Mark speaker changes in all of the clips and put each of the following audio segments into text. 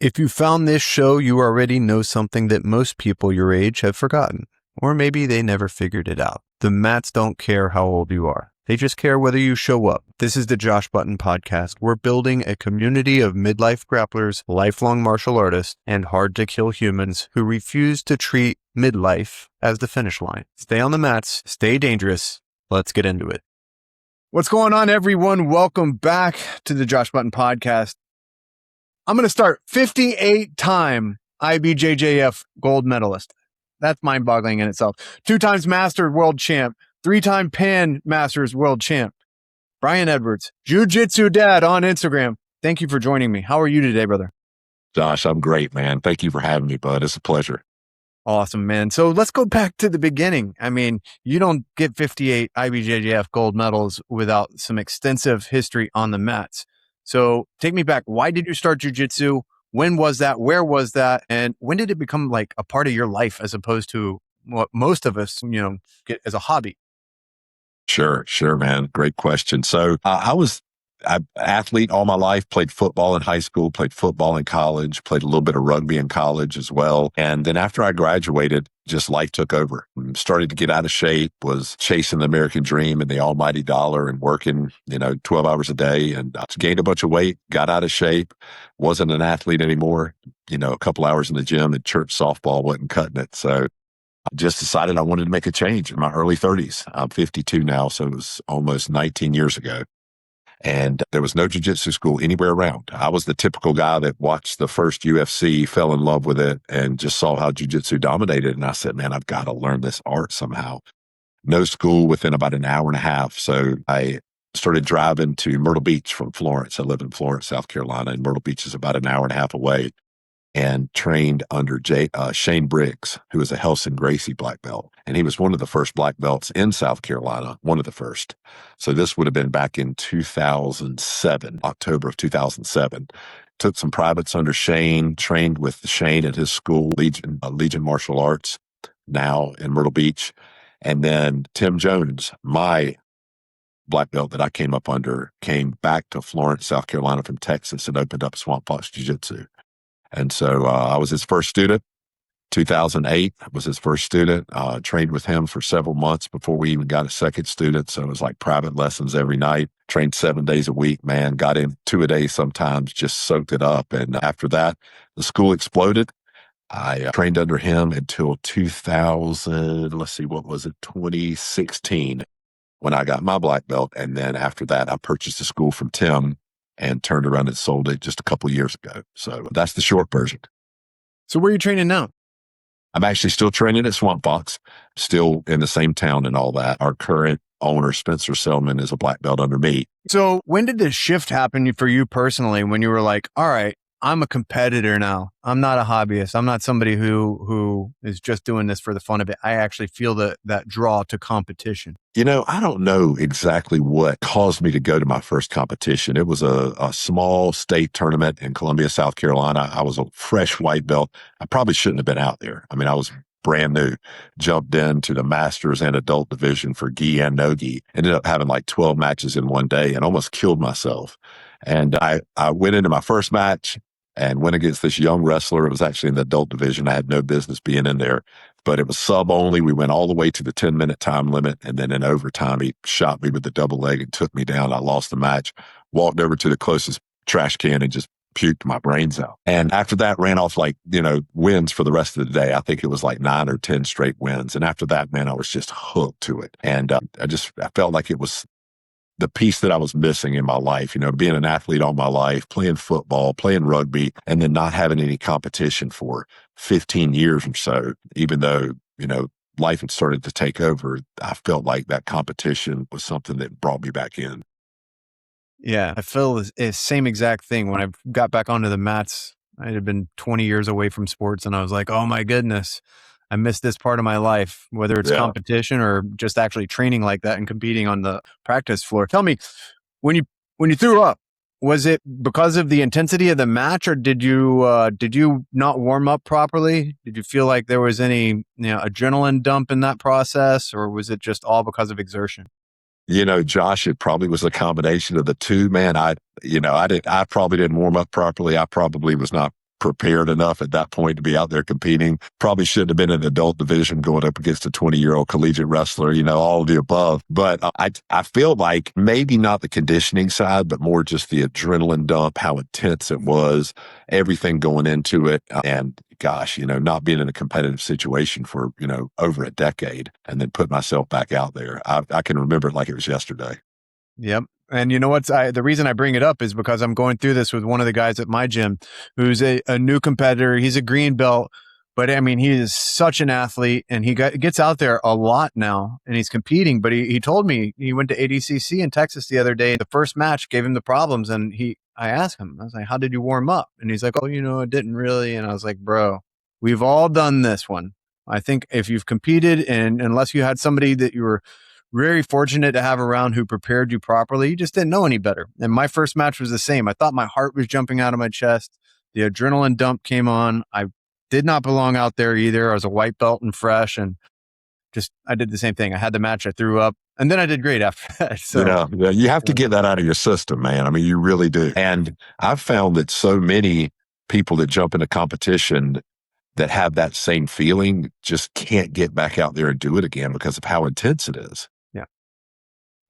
Speaker 1: If you found this show, you already know something that most people your age have forgotten, or maybe they never figured it out. The mats don't care how old you are. They just care whether you show up. This is the Josh Button Podcast. We're building a community of midlife grapplers, lifelong martial artists, and hard-to-kill humans who refuse to treat midlife as the finish line. Stay on the mats, stay dangerous. Let's get into it. What's going on, everyone? Welcome back to the Josh Button Podcast. I'm going to start 58-time IBJJF gold medalist. That's mind-boggling in itself. 2 times Master World Champ, 3-time Pan Masters World Champ. Brian Edwards, Jiu-Jitsu Dad on Instagram. Thank you for joining me. How are you today, brother?
Speaker 2: Josh, I'm great, man. Thank you for having me, bud. It's a pleasure.
Speaker 1: Awesome, man. So let's go back to the beginning. I mean, you don't get 58 IBJJF gold medals without some extensive history on the mats. So take me back. Why did you start jiu-jitsu? When was that? Where was that? And when did it become like a part of your life as opposed to what most of us, get as a hobby?
Speaker 2: Sure, man. Great question. So I was an athlete all my life, played football in high school, played football in college, played a little bit of rugby in college as well. And then after I graduated, just life took over. Started to get out of shape, was chasing the American dream and the almighty dollar and working, 12 hours a day, and I gained a bunch of weight, got out of shape, wasn't an athlete anymore. A couple hours in the gym and church softball wasn't cutting it. So I just decided I wanted to make a change in my early 30s. I'm 52 now, so it was almost 19 years ago. And there was no jiu-jitsu school anywhere around. I was the typical guy that watched the first UFC, fell in love with it, and just saw how jiu-jitsu dominated. And I said, man, I've got to learn this art somehow. No school within about an hour and a half. So I started driving to Myrtle Beach from Florence. I live in Florence, South Carolina, and Myrtle Beach is about an hour and a half away, and trained under Shane Briggs, who was a Relson Gracie black belt. And he was one of the first black belts in South Carolina, one of the first. So this would have been back in 2007, October of 2007. Took some privates under Shane, trained with Shane at his school, Legion Martial Arts, now in Myrtle Beach. And then Tim Jones, my black belt that I came up under, came back to Florence, South Carolina from Texas and opened up Swamp Fox Jiu-Jitsu. And so I was his first student. 2008 was his first student. Trained with him for several months before we even got a second student. So it was like private lessons every night. Trained 7 days a week, man. Got in 2 a day sometimes, just soaked it up. And after that, the school exploded. I trained under him until 2016, when I got my black belt. And then after that, I purchased a school from Tim and turned around and sold it just a couple of years ago. So that's the short version.
Speaker 1: So where are you training now?
Speaker 2: I'm actually still training at Swamp Fox, still in the same town and all that. Our current owner, Spencer Selman, is a black belt under me.
Speaker 1: So when did this shift happen for you personally, when you were like, all right, I'm a competitor now. I'm not a hobbyist. I'm not somebody who is just doing this for the fun of it. I actually feel that draw to competition.
Speaker 2: I don't know exactly what caused me to go to my first competition. It was a small state tournament in Columbia, South Carolina. I was a fresh white belt. I probably shouldn't have been out there. I mean, I was brand new, jumped into the masters and adult division for gi and no gi. Ended up having like 12 matches in one day and almost killed myself. And I went into my first match and went against this young wrestler. It was actually in the adult division. I had no business being in there, but it was sub only. We went all the way to the 10-minute time limit. And then in overtime, he shot me with the double leg and took me down. I lost the match, walked over to the closest trash can and just puked my brains out. And after that, ran off wins for the rest of the day. I think it was like 9 or 10 straight wins. And after that, man, I was just hooked to it. And I felt like it was the piece that I was missing in my life, being an athlete all my life, playing football, playing rugby, and then not having any competition for 15 years or so, even though, life had started to take over. I felt like that competition was something that brought me back in.
Speaker 1: Yeah, I feel the same exact thing. When I got back onto the mats, I had been 20 years away from sports and I was like, oh my goodness, I missed this part of my life, whether it's competition or just actually training like that and competing on the practice floor. Tell me, when you threw up, was it because of the intensity of the match, or did you not warm up properly? Did you feel like there was any adrenaline dump in that process, or was it just all because of exertion?
Speaker 2: Josh, it probably was a combination of the two, man. I probably didn't warm up properly. I probably was not prepared enough at that point to be out there competing. Probably shouldn't have been in the adult division going up against a 20-year-old collegiate wrestler, all of the above. But I feel like maybe not the conditioning side, but more just the adrenaline dump, how intense it was, everything going into it. And gosh, not being in a competitive situation for, over a decade and then put myself back out there. I can remember it like it was yesterday.
Speaker 1: Yep. And you know what's the reason I bring it up is because I'm going through this with one of the guys at my gym who's a new competitor. He's a green belt, but I mean, he is such an athlete and he gets out there a lot now and he's competing. But he told me he went to ADCC in Texas the other day. The first match gave him the problems. And I asked him, I was like, how did you warm up? And he's like, oh, it didn't really. And I was like, bro, we've all done this one. I think if you've competed and unless you had somebody that you were very fortunate to have around who prepared you properly. You just didn't know any better. And my first match was the same. I thought my heart was jumping out of my chest. The adrenaline dump came on. I did not belong out there either. I was a white belt and fresh and I did the same thing. I had the match. I threw up and then I did great after that. So
Speaker 2: you have to get that out of your system, man. I mean, you really do. And I've found that so many people that jump into competition that have that same feeling just can't get back out there and do it again because of how intense it is.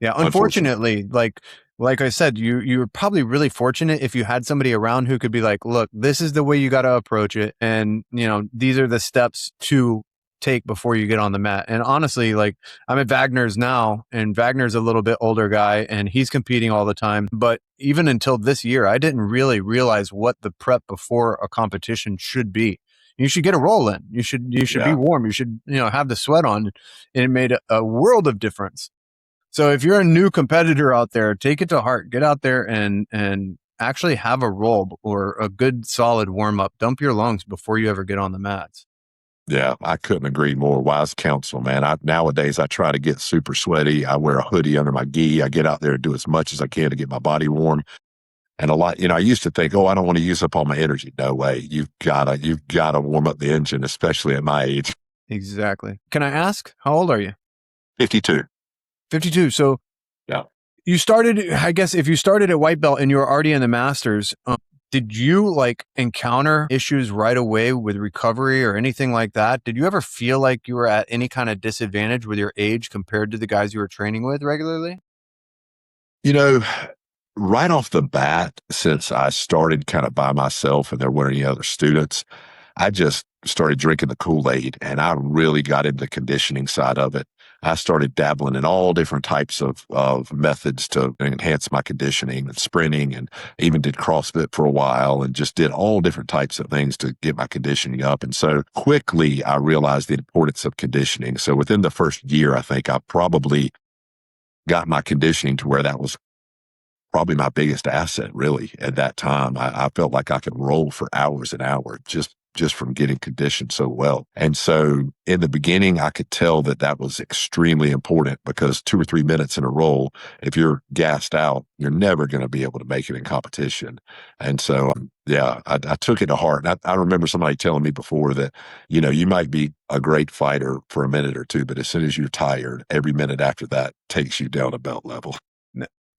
Speaker 1: Yeah. Unfortunately, like I said, you were probably really fortunate if you had somebody around who could be like, look, this is the way you got to approach it. And, these are the steps to take before you get on the mat. And honestly, like I'm at Wagner's now and Wagner's a little bit older guy and he's competing all the time. But even until this year, I didn't really realize what the prep before a competition should be. You should get a roll in. You should be warm. You should, have the sweat on. And it made a world of difference. So if you're a new competitor out there, take it to heart. Get out there and actually have a roll or a good solid warm up. Dump your lungs before you ever get on the mats.
Speaker 2: Yeah, I couldn't agree more. Wise counsel, man. Nowadays, I try to get super sweaty. I wear a hoodie under my gi. I get out there and do as much as I can to get my body warm. And a lot, I used to think, I don't want to use up all my energy. No way. You've gotta warm up the engine, especially at my age.
Speaker 1: Exactly. Can I ask, how old are you?
Speaker 2: 52.
Speaker 1: 52. So
Speaker 2: yeah,
Speaker 1: you started, I guess if you started at white belt and you were already in the masters, did you encounter issues right away with recovery or anything like that? Did you ever feel like you were at any kind of disadvantage with your age compared to the guys you were training with regularly?
Speaker 2: Right off the bat, since I started kind of by myself and there weren't any other students, I just started drinking the Kool-Aid and I really got into the conditioning side of it. I started dabbling in all different types of methods to enhance my conditioning and sprinting and even did CrossFit for a while and just did all different types of things to get my conditioning up. And so quickly I realized the importance of conditioning. So within the first year, I think I probably got my conditioning to where that was probably my biggest asset really at that time. I felt like I could roll for hours and hours just from getting conditioned so well. And so in the beginning, I could tell that was extremely important because 2 or 3 minutes in a roll, if you're gassed out, you're never going to be able to make it in competition. And so, I took it to heart. And I remember somebody telling me before that, you might be a great fighter for a minute or two, but as soon as you're tired, every minute after that takes you down a belt level.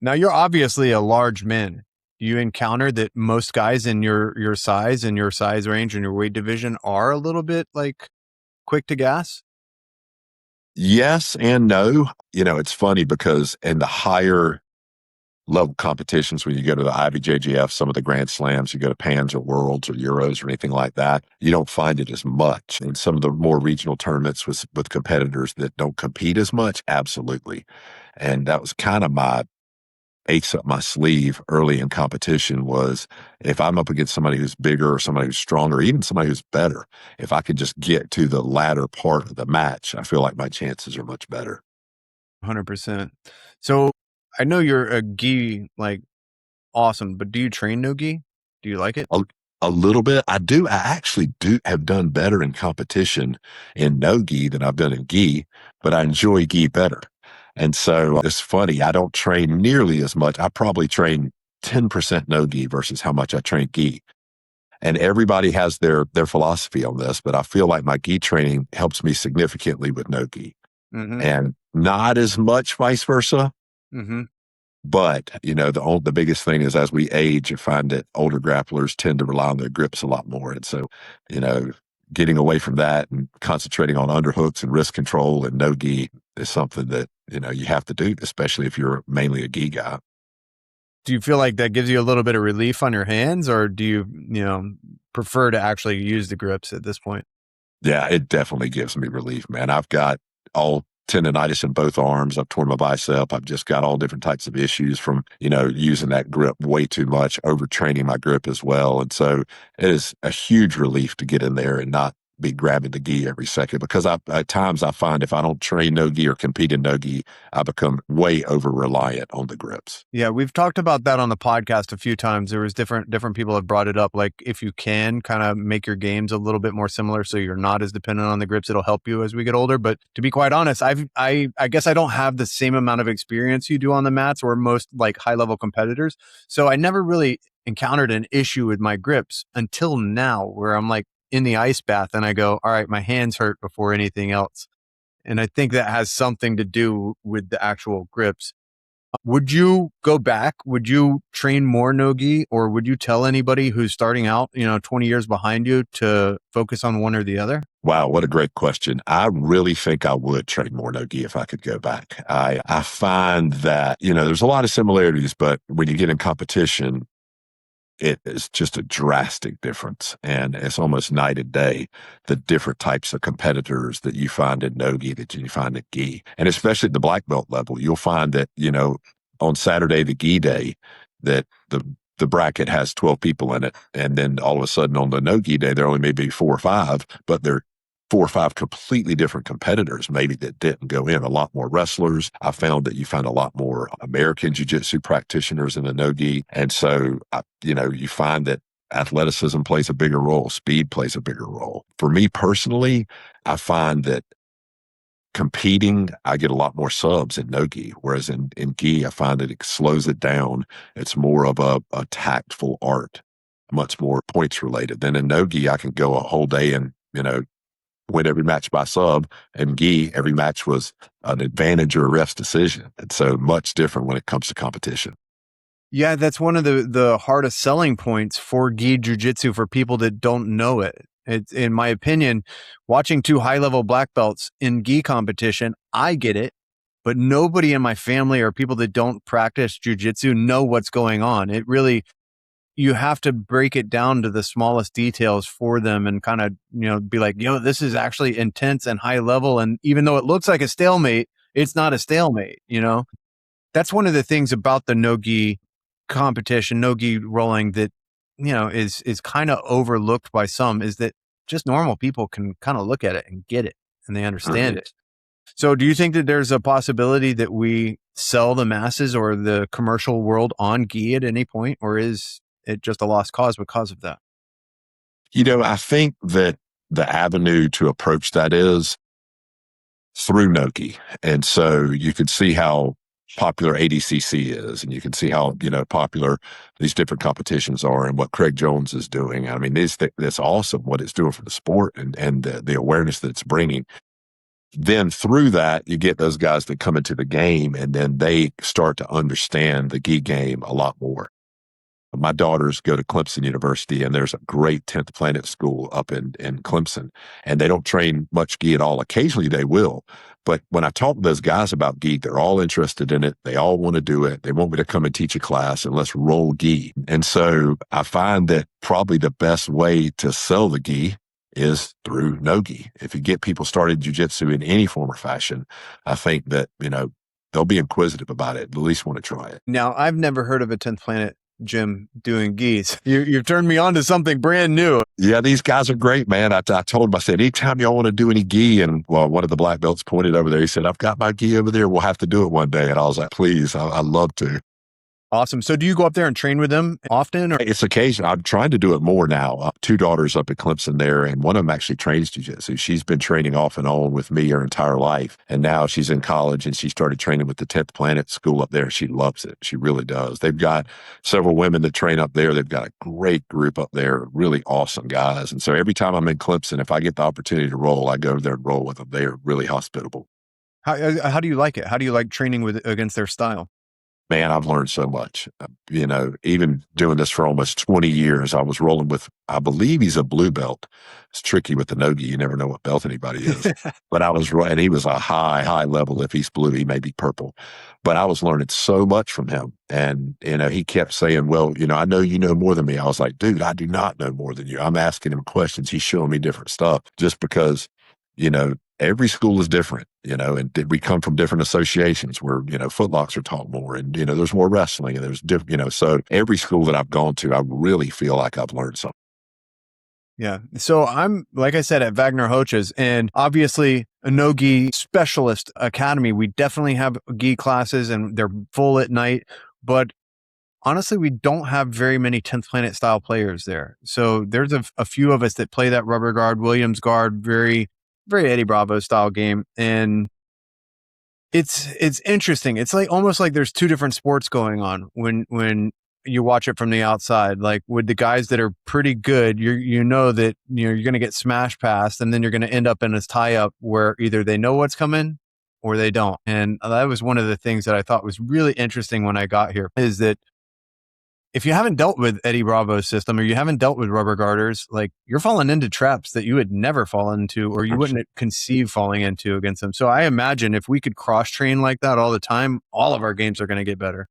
Speaker 1: Now, you're obviously a large man. Do you encounter that most guys in your size and your size range and your weight division are a little bit quick to gas?
Speaker 2: Yes and no. It's funny because in the higher level competitions, when you go to the IBJJF, some of the Grand Slams, you go to Pans or Worlds or Euros or anything like that, you don't find it as much. In some of the more regional tournaments with competitors that don't compete as much, absolutely. And that was kind of my ace up my sleeve early in competition was if I'm up against somebody who's bigger or somebody who's stronger, even somebody who's better, if I could just get to the latter part of the match, I feel like my chances are much better.
Speaker 1: 100%. So I know you're a gi, awesome, but do you train no gi? Do you like it?
Speaker 2: A little bit. I do. I actually have done better in competition in no gi than I've done in gi, but I enjoy gi better. And so it's funny. I don't train nearly as much. I probably train 10% no gi versus how much I train gi. And everybody has their philosophy on this, but I feel like my gi training helps me significantly with no gi and not as much vice versa.
Speaker 1: Mm-hmm.
Speaker 2: But, the biggest thing is as we age, you find that older grapplers tend to rely on their grips a lot more. And so, you know, getting away from that and concentrating on underhooks and wrist control and no gi is something that, you have to do, especially if you're mainly a gi guy.
Speaker 1: Do you feel like that gives you a little bit of relief on your hands, or do you, prefer to actually use the grips at this point?
Speaker 2: Yeah, it definitely gives me relief, man. I've got all tendonitis in both arms. I've torn my bicep. I've just got all different types of issues from, using that grip way too much, overtraining my grip as well. And so it is a huge relief to get in there and not be grabbing the gi every second, because at times I find if I don't train no gi or compete in no gi, I become way over reliant on the grips.
Speaker 1: Yeah, we've talked about that on the podcast a few times. There was different people have brought it up. Like, if you can kind of make your games a little bit more similar, so you're not as dependent on the grips, it'll help you as we get older. But to be quite honest, I guess I don't have the same amount of experience you do on the mats, or most like high level competitors. So I never really encountered an issue with my grips until now, where I'm like in the ice bath and I go, all right, my hands hurt before anything else. And I think that has something to do with the actual grips. Would you go back? Would you train more no-gi, or would you tell anybody who's starting out, 20 years behind you, to focus on one or the other?
Speaker 2: Wow, what a great question. I really think I would train more no-gi if I could go back. I find that, there's a lot of similarities, but when you get in competition, it is just a drastic difference. And it's almost night and day, the different types of competitors that you find in no-gi that you find at gi. And especially at the black belt level, you'll find that, on Saturday, the gi day, that the bracket has 12 people in it. And then all of a sudden on the no-gi day, there only may be 4 or 5, but they're 4 or 5 completely different competitors, maybe, that didn't go in. A lot more wrestlers. I found that you find a lot more American jiu-jitsu practitioners in the no-gi. And so, you find that athleticism plays a bigger role. Speed plays a bigger role. For me personally, I find that competing, I get a lot more subs in no-gi, whereas in gi, I find that it slows it down. It's more of a tactful art, much more points related. Than in no-gi, I can go a whole day and, win every match by sub, and gi, every match was an advantage or a ref's decision. And so much different when it comes to competition.
Speaker 1: Yeah, that's one of the hardest selling points for gi jiu-jitsu for people that don't know it. It's, in my opinion, watching 2 high-level black belts in gi competition, I get it, but nobody in my family or people that don't practice jiu-jitsu know what's going on. It really, you have to break it down to the smallest details for them and kind of, be like, this is actually intense and high level. And even though it looks like a stalemate, it's not a stalemate, That's one of the things about the no-gi competition, no-gi rolling, that, is kind of overlooked by some, is that just normal people can kind of look at it and get it, and they understand it. So do you think that there's a possibility that we sell the masses or the commercial world on gi at any point, or is it just a lost cause because of that?
Speaker 2: I think that the avenue to approach that is through no-gi. And so you can see how popular ADCC is, and you can see how, popular these different competitions are, and what Craig Jones is doing. I mean, that's awesome what it's doing for the sport, and the awareness that it's bringing. Then through that, you get those guys that come into the game, and then they start to understand the gi game a lot more. My daughters go to Clemson University, and there's a great 10th Planet school up in Clemson, and they don't train much gi at all. Occasionally they will. But when I talk to those guys about gi, they're all interested in it. They all want to do it. They want me to come and teach a class, and let's roll gi. And so I find that probably the best way to sell the gi is through no-gi. If you get people started jiu-jitsu in any form or fashion, I think that, they'll be inquisitive about it, at least want to try it.
Speaker 1: Now, I've never heard of a 10th Planet gym doing gis. You've turned me on to something brand new.
Speaker 2: Yeah, these guys are great, man. I told him, I said, anytime y'all want to do any gi, and one of the black belts pointed over there. He said, I've got my gi over there. We'll have to do it one day. And I was like, please, I'd love to.
Speaker 1: Awesome. So do you go up there and train with them often? Or?
Speaker 2: It's occasional. I'm trying to do it more now. 2 daughters up at Clemson there, and one of them actually trains jiu-jitsu. She's been training off and on with me her entire life. And now she's in college, and she started training with the 10th Planet school up there. She loves it. She really does. They've got several women that train up there. They've got a great group up there, really awesome guys. And so every time I'm in Clemson, if I get the opportunity to roll, I go over there and roll with them. They're really hospitable.
Speaker 1: How do you like it? How do you like training against their style?
Speaker 2: Man, I've learned so much. Even doing this for almost 20 years, I was rolling with, I believe he's a blue belt. It's tricky with the nogi. You never know what belt anybody is. But and he was a high level. If he's blue, he may be purple. But I was learning so much from him. And, he kept saying, well, I know you know more than me. I was like, dude, I do not know more than you. I'm asking him questions. He's showing me different stuff just because, every school is different, and we come from different associations where, footlocks are taught more and, there's more wrestling and there's different, so every school that I've gone to, I really feel like I've learned something.
Speaker 1: Yeah. So I'm, like I said, at Wagner Hoches, and obviously a no gi specialist academy. We definitely have gi classes and they're full at night, but honestly, we don't have very many 10th Planet style players there. So there's a few of us that play that rubber guard, Williams guard, very, very Eddie Bravo style game. And it's interesting. It's like almost like there's two different sports going on when you watch it from the outside. Like with the guys that are pretty good, you know that you're going to get smashed past, and then you're going to end up in this tie up where either they know what's coming or they don't. And that was one of the things that I thought was really interesting when I got here, is that if you haven't dealt with Eddie Bravo's system or you haven't dealt with rubber garters, like you're falling into traps that you would never fall into or you wouldn't conceive falling into against them. So I imagine if we could cross train like that all the time, all of our games are going to get better.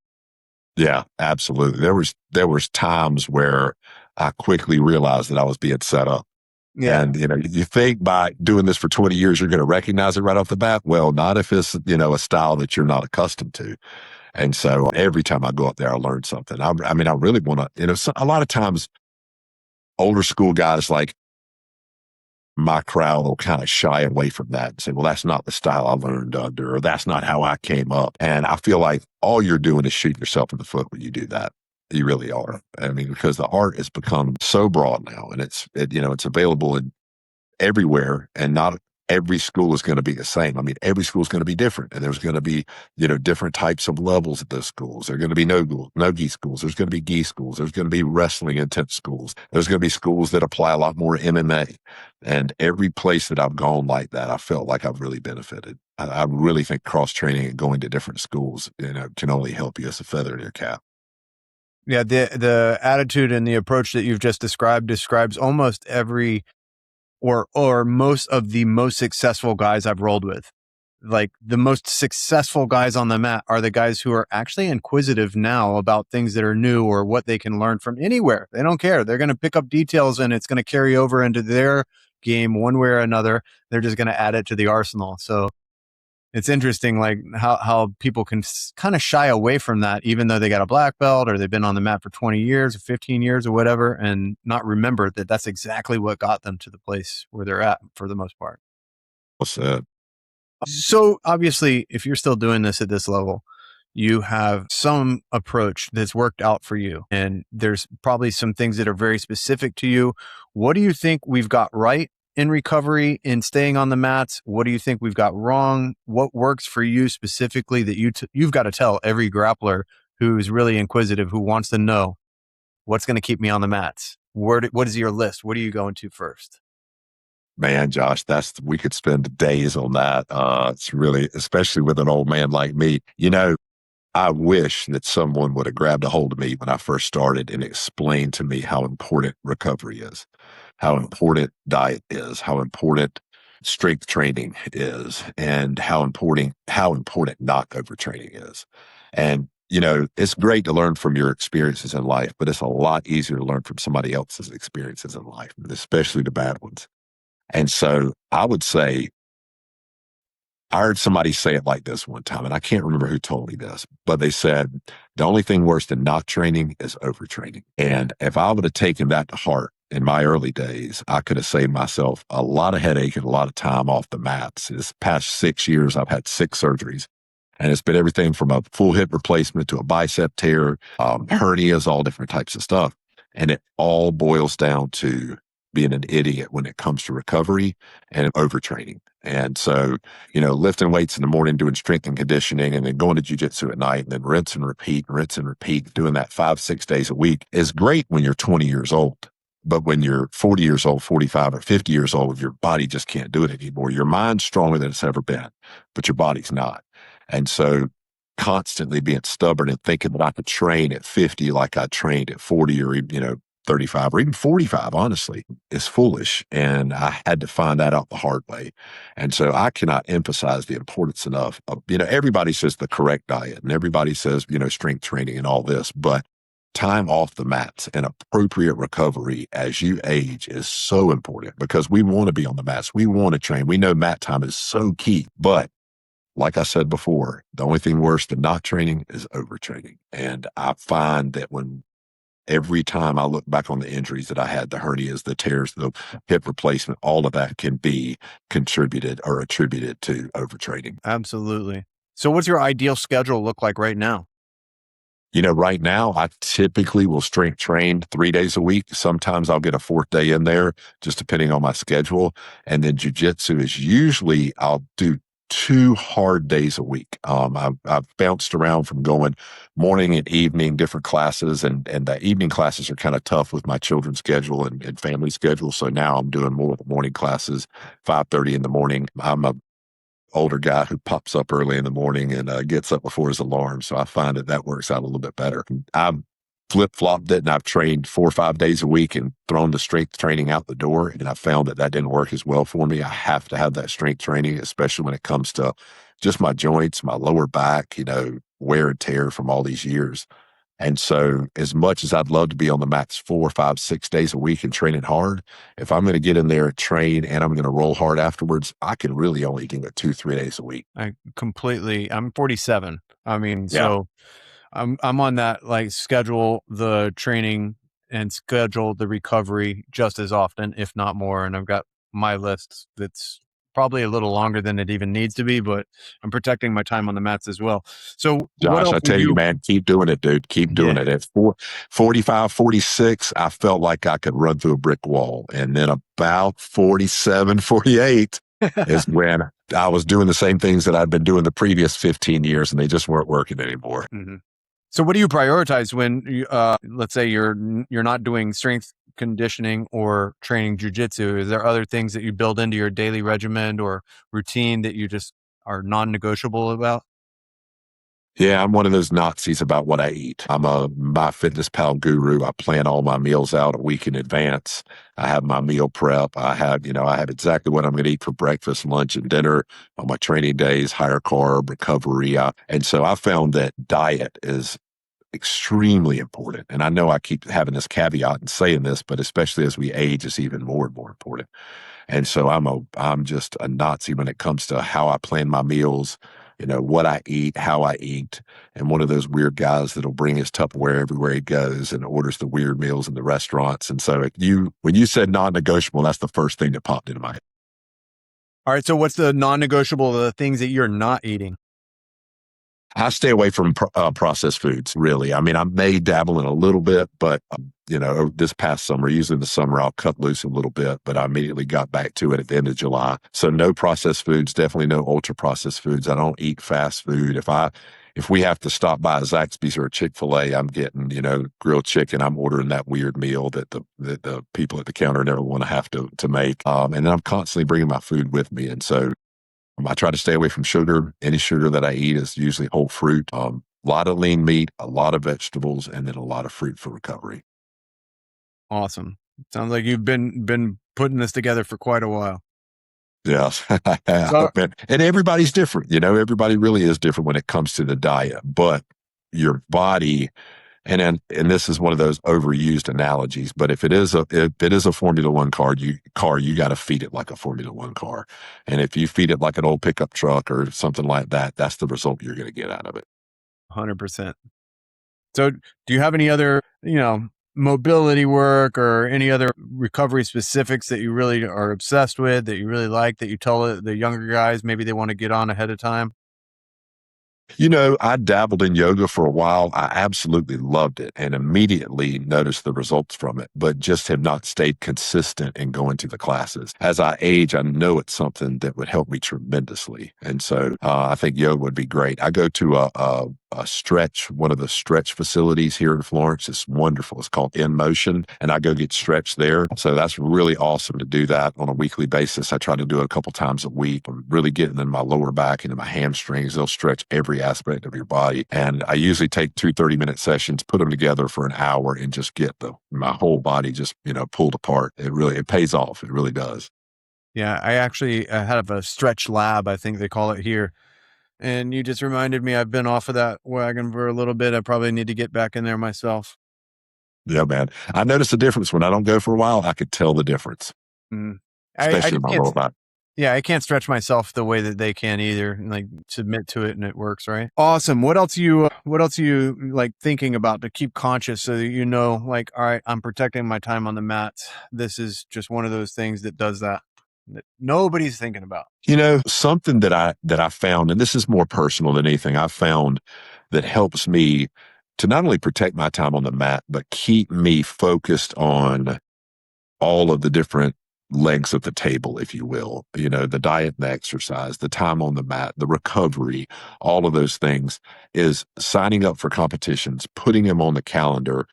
Speaker 2: Yeah, absolutely. There was times where I quickly realized that I was being set up.
Speaker 1: Yeah.
Speaker 2: And, you think by doing this for 20 years, you're going to recognize it right off the bat. Well, not if it's, a style that you're not accustomed to. And so every time I go up there, I learn something. I mean, I really want to, a lot of times older school guys like my crowd will kind of shy away from that and say, well, that's not the style I learned under, or that's not how I came up. And I feel like all you're doing is shooting yourself in the foot when you do that. You really are. I mean, because the art has become so broad now and it's available in everywhere, and not every school is going to be the same. I mean, every school is going to be different, and there's going to be, different types of levels at those schools. There are going to be no-gi schools. There's going to be gi schools. There's going to be wrestling intense schools. There's going to be schools that apply a lot more MMA. And every place that I've gone like that, I felt like I've really benefited. I really think cross-training and going to different schools, can only help you as a feather in your cap.
Speaker 1: Yeah. The attitude and the approach that you've just describes almost every or most of the most successful guys I've rolled with. Like the most successful guys on the mat are the guys who are actually inquisitive now about things that are new or what they can learn from anywhere. They don't care. They're going to pick up details and it's going to carry over into their game one way or another. They're just going to add it to the arsenal. So it's interesting, like how people can kind of shy away from that, even though they got a black belt or they've been on the mat for 20 years or 15 years or whatever, and not remember that that's exactly what got them to the place where they're at for the most part.
Speaker 2: What's that?
Speaker 1: So obviously, if you're still doing this at this level, you have some approach that's worked out for you. And there's probably some things that are very specific to you. What do you think we've got right in recovery, in staying on the mats? What do you think we've got wrong? What works for you specifically that you've got to tell every grappler who's really inquisitive, who wants to know what's going to keep me on the mats? What is your list? What are you going to first?
Speaker 2: Man, Josh, we could spend days on that. It's really, especially with an old man like me, I wish that someone would have grabbed a hold of me when I first started and explained to me how important recovery is, how important diet is, how important strength training is, and how important not overtraining is. And, it's great to learn from your experiences in life, but it's a lot easier to learn from somebody else's experiences in life, especially the bad ones. And so I would say, I heard somebody say it like this one time, and I can't remember who told me this, but they said, the only thing worse than not training is overtraining. And if I would have taken that to heart in my early days, I could have saved myself a lot of headache and a lot of time off the mats. This past 6 years, I've had 6 surgeries. And it's been everything from a full hip replacement to a bicep tear, hernias, all different types of stuff. And it all boils down to being an idiot when it comes to recovery and overtraining. And so, lifting weights in the morning, doing strength and conditioning, and then going to jiu-jitsu at night, and then rinse and repeat, doing that 5-6 days a week is great when you're 20 years old. But when you're 40 years old, 45 or 50 years old, your body just can't do it anymore. Your mind's stronger than it's ever been, but your body's not. And so constantly being stubborn and thinking that I could train at 50 like I trained at 40 or even, 35 or even 45, honestly, is foolish. And I had to find that out the hard way. And so I cannot emphasize the importance enough of, everybody says the correct diet and everybody says, strength training and all this, but time off the mats and appropriate recovery as you age is so important because we want to be on the mats. We want to train. We know mat time is so key, but like I said before, the only thing worse than not training is overtraining. And I find that every time I look back on the injuries that I had, the hernias, the tears, the hip replacement, all of that can be contributed or attributed to overtraining.
Speaker 1: Absolutely. So what's your ideal schedule look like right now?
Speaker 2: Right now, I typically will strength train 3 days a week. Sometimes I'll get a fourth day in there, just depending on my schedule. And then jujitsu is usually I'll do 2 hard days a week. I've bounced around from going morning and evening, different classes, and the evening classes are kind of tough with my children's schedule and family schedule. So now I'm doing more of the morning classes, 5:30 in the morning. I'm a older guy who pops up early in the morning and gets up before his alarm. So I find that works out a little bit better. I've flip-flopped it and I've trained 4 or 5 days a week and thrown the strength training out the door. And I found that didn't work as well for me. I have to have that strength training, especially when it comes to just my joints, my lower back, wear and tear from all these years. And so as much as I'd love to be on the mats 4, 5, 6 days a week and training hard, if I'm going to get in there and train and I'm going to roll hard afterwards, I can really only do it 2, 3 days a week.
Speaker 1: I'm 47. I mean,
Speaker 2: Yeah.
Speaker 1: so I'm on that, like, schedule the training and schedule the recovery just as often, if not more. And I've got my list that's probably a little longer than it even needs to be, but I'm protecting my time on the mats as well. So what
Speaker 2: Josh,
Speaker 1: else
Speaker 2: I
Speaker 1: would
Speaker 2: tell you, man, keep doing it, dude. Keep doing
Speaker 1: Yeah.
Speaker 2: it. At 45, 46, I felt like I could run through a brick wall. And then about 47, 48 is when I was doing the same things that I'd been doing the previous 15 years and they just weren't working anymore.
Speaker 1: Mm-hmm. So what do you prioritize when you, let's say you're not doing strength conditioning or training jujitsu? Is there other things that you build into your daily regimen or routine that you just are non-negotiable about?
Speaker 2: Yeah, I'm one of those Nazis about what I eat. I'm a MyFitnessPal guru. I plan all my meals out a week in advance. I have my meal prep. I have exactly what I'm going to eat for breakfast, lunch, and dinner on my training days, higher carb, recovery. And so I found that diet is extremely important. And I know I keep having this caveat and saying this, but especially as we age, it's even more and more important. And so I'm just a Nazi when it comes to how I plan my meals, what I eat, how I eat, and one of those weird guys that'll bring his Tupperware everywhere he goes and orders the weird meals in the restaurants. And so when you said non-negotiable, that's the first thing that popped into my head.
Speaker 1: All right. So what's the non-negotiable, the things that you're not eating?
Speaker 2: I stay away from processed foods, really. I mean, I may dabble in a little bit, but, this past summer, usually in the summer, I'll cut loose a little bit, but I immediately got back to it at the end of July. So no processed foods, definitely no ultra processed foods. I don't eat fast food. If we have to stop by a Zaxby's or a Chick-fil-A, I'm getting, grilled chicken. I'm ordering that weird meal that the people at the counter never want to have to make. And then I'm constantly bringing my food with me. And so I try to stay away from sugar. Any sugar that I eat is usually whole fruit. A lot of lean meat, a lot of vegetables, and then a lot of fruit for recovery.
Speaker 1: Awesome. Sounds like you've been putting this together for quite a while.
Speaker 2: Yes. And everybody's different. Everybody really is different when it comes to the diet, but your body, and this is one of those overused analogies, but if it is a Formula One car, you got to feed it like a Formula One car. And if you feed it like an old pickup truck or something like that, that's the result you're going to get out of it.
Speaker 1: 100%. So do you have any other, mobility work or any other recovery specifics that you really are obsessed with, that you really like, that you tell the younger guys, maybe they want to get on ahead of time?
Speaker 2: I dabbled in yoga for a while. I absolutely loved it and immediately noticed the results from it, but just have not stayed consistent in going to the classes. As I age, I know it's something that would help me tremendously. And so I think yoga would be great. I go to a one of the stretch facilities here in Florence. It's wonderful. It's called In Motion, and I go get stretched there. So that's really awesome to do that on a weekly basis. I try to do it a couple times a week. I'm really getting in my lower back and in my hamstrings. They'll stretch every aspect of your body. And I usually take 2 30-minute sessions, put them together for an hour, and just get my whole body just, pulled apart. It pays off. It really does.
Speaker 1: Yeah, I actually have a stretch lab, I think they call it here. And you just reminded me, I've been off of that wagon for a little bit. I probably need to get back in there myself.
Speaker 2: Yeah, man. I notice the difference when I don't go for a while. I could tell the difference,
Speaker 1: Mm. I
Speaker 2: especially in
Speaker 1: just
Speaker 2: my
Speaker 1: can't.
Speaker 2: lower back.
Speaker 1: Yeah, I can't stretch myself the way that they can either, and like submit to it and it works, right? Awesome. What else you like thinking about to keep conscious so that you know, like, all right, I'm protecting my time on the mats. This is just one of those things that does that nobody's thinking about.
Speaker 2: Something that I found, and this is more personal than anything, I found that helps me to not only protect my time on the mat, but keep me focused on all of the different legs of the table, if you will, the diet and the exercise, the time on the mat, the recovery, all of those things, is signing up for competitions, putting them on the calendar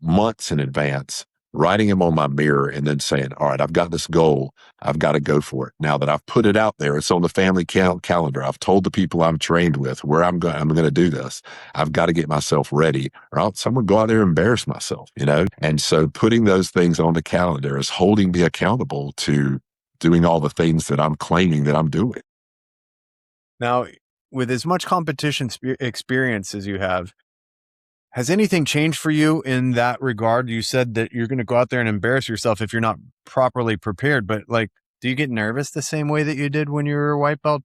Speaker 2: months in advance, writing them on my mirror, and then saying, all right, I've got this goal. I've got to go for it. Now that I've put it out there, it's on the family calendar. I've told the people I'm trained with where I'm going to do this. I've got to get myself ready, or else I'm going to go out there and embarrass myself, And so putting those things on the calendar is holding me accountable to doing all the things that I'm claiming that I'm doing.
Speaker 1: Now, with as much competition experience as you have, has anything changed for you in that regard? You said that you're going to go out there and embarrass yourself if you're not properly prepared, but like, do you get nervous the same way that you did when you were a white belt?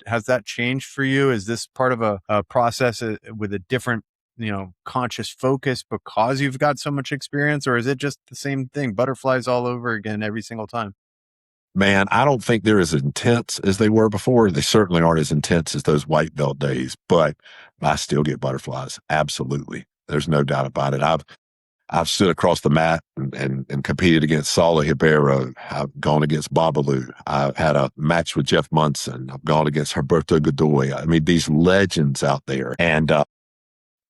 Speaker 1: Has that changed for you? Is this part of a process with a different, conscious focus because you've got so much experience, or is it just the same thing, butterflies all over again every single time?
Speaker 2: Man, I don't think they're as intense as they were before. They certainly aren't as intense as those white belt days, but I still get butterflies. Absolutely. There's no doubt about it. I've stood across the mat and competed against Saulo Ribeiro. I've gone against Babalu. I've had a match with Jeff Monson. I've gone against Herberto Gadoy. I mean, these legends out there. And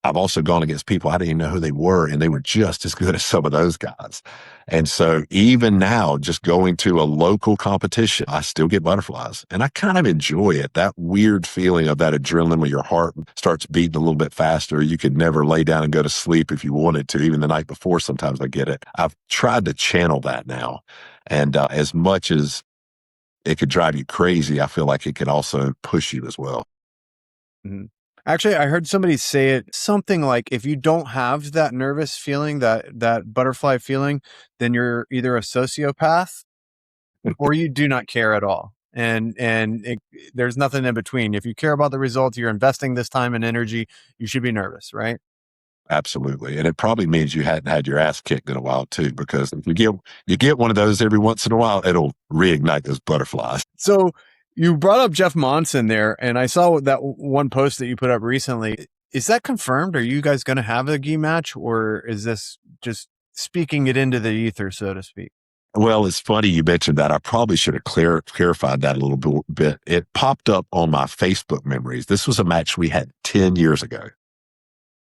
Speaker 2: I've also gone against people I didn't even know who they were, and they were just as good as some of those guys. And so even now, just going to a local competition, I still get butterflies, and I kind of enjoy it. That weird feeling of that adrenaline when your heart starts beating a little bit faster. You could never lay down and go to sleep if you wanted to. Even the night before, sometimes I get it. I've tried to channel that now. And as much as it could drive you crazy, I feel like it can also push you as well.
Speaker 1: Mm-hmm. Actually, I heard somebody say it something like, if you don't have that nervous feeling, that butterfly feeling, then you're either a sociopath or you do not care at all. And there's nothing in between. If you care about the results, you're investing this time and energy, you should be nervous, right?
Speaker 2: Absolutely. And it probably means you hadn't had your ass kicked in a while too, because if you get one of those every once in a while, it'll reignite those butterflies.
Speaker 1: So you brought up Jeff Monson there, and I saw that one post that you put up recently. Is that confirmed? Are you guys going to have a gi match, or is this just speaking it into the ether, so to speak?
Speaker 2: Well, it's funny you mentioned that. I probably should have clarified that a little bit. It popped up on my Facebook memories. This was a match we had 10 years ago.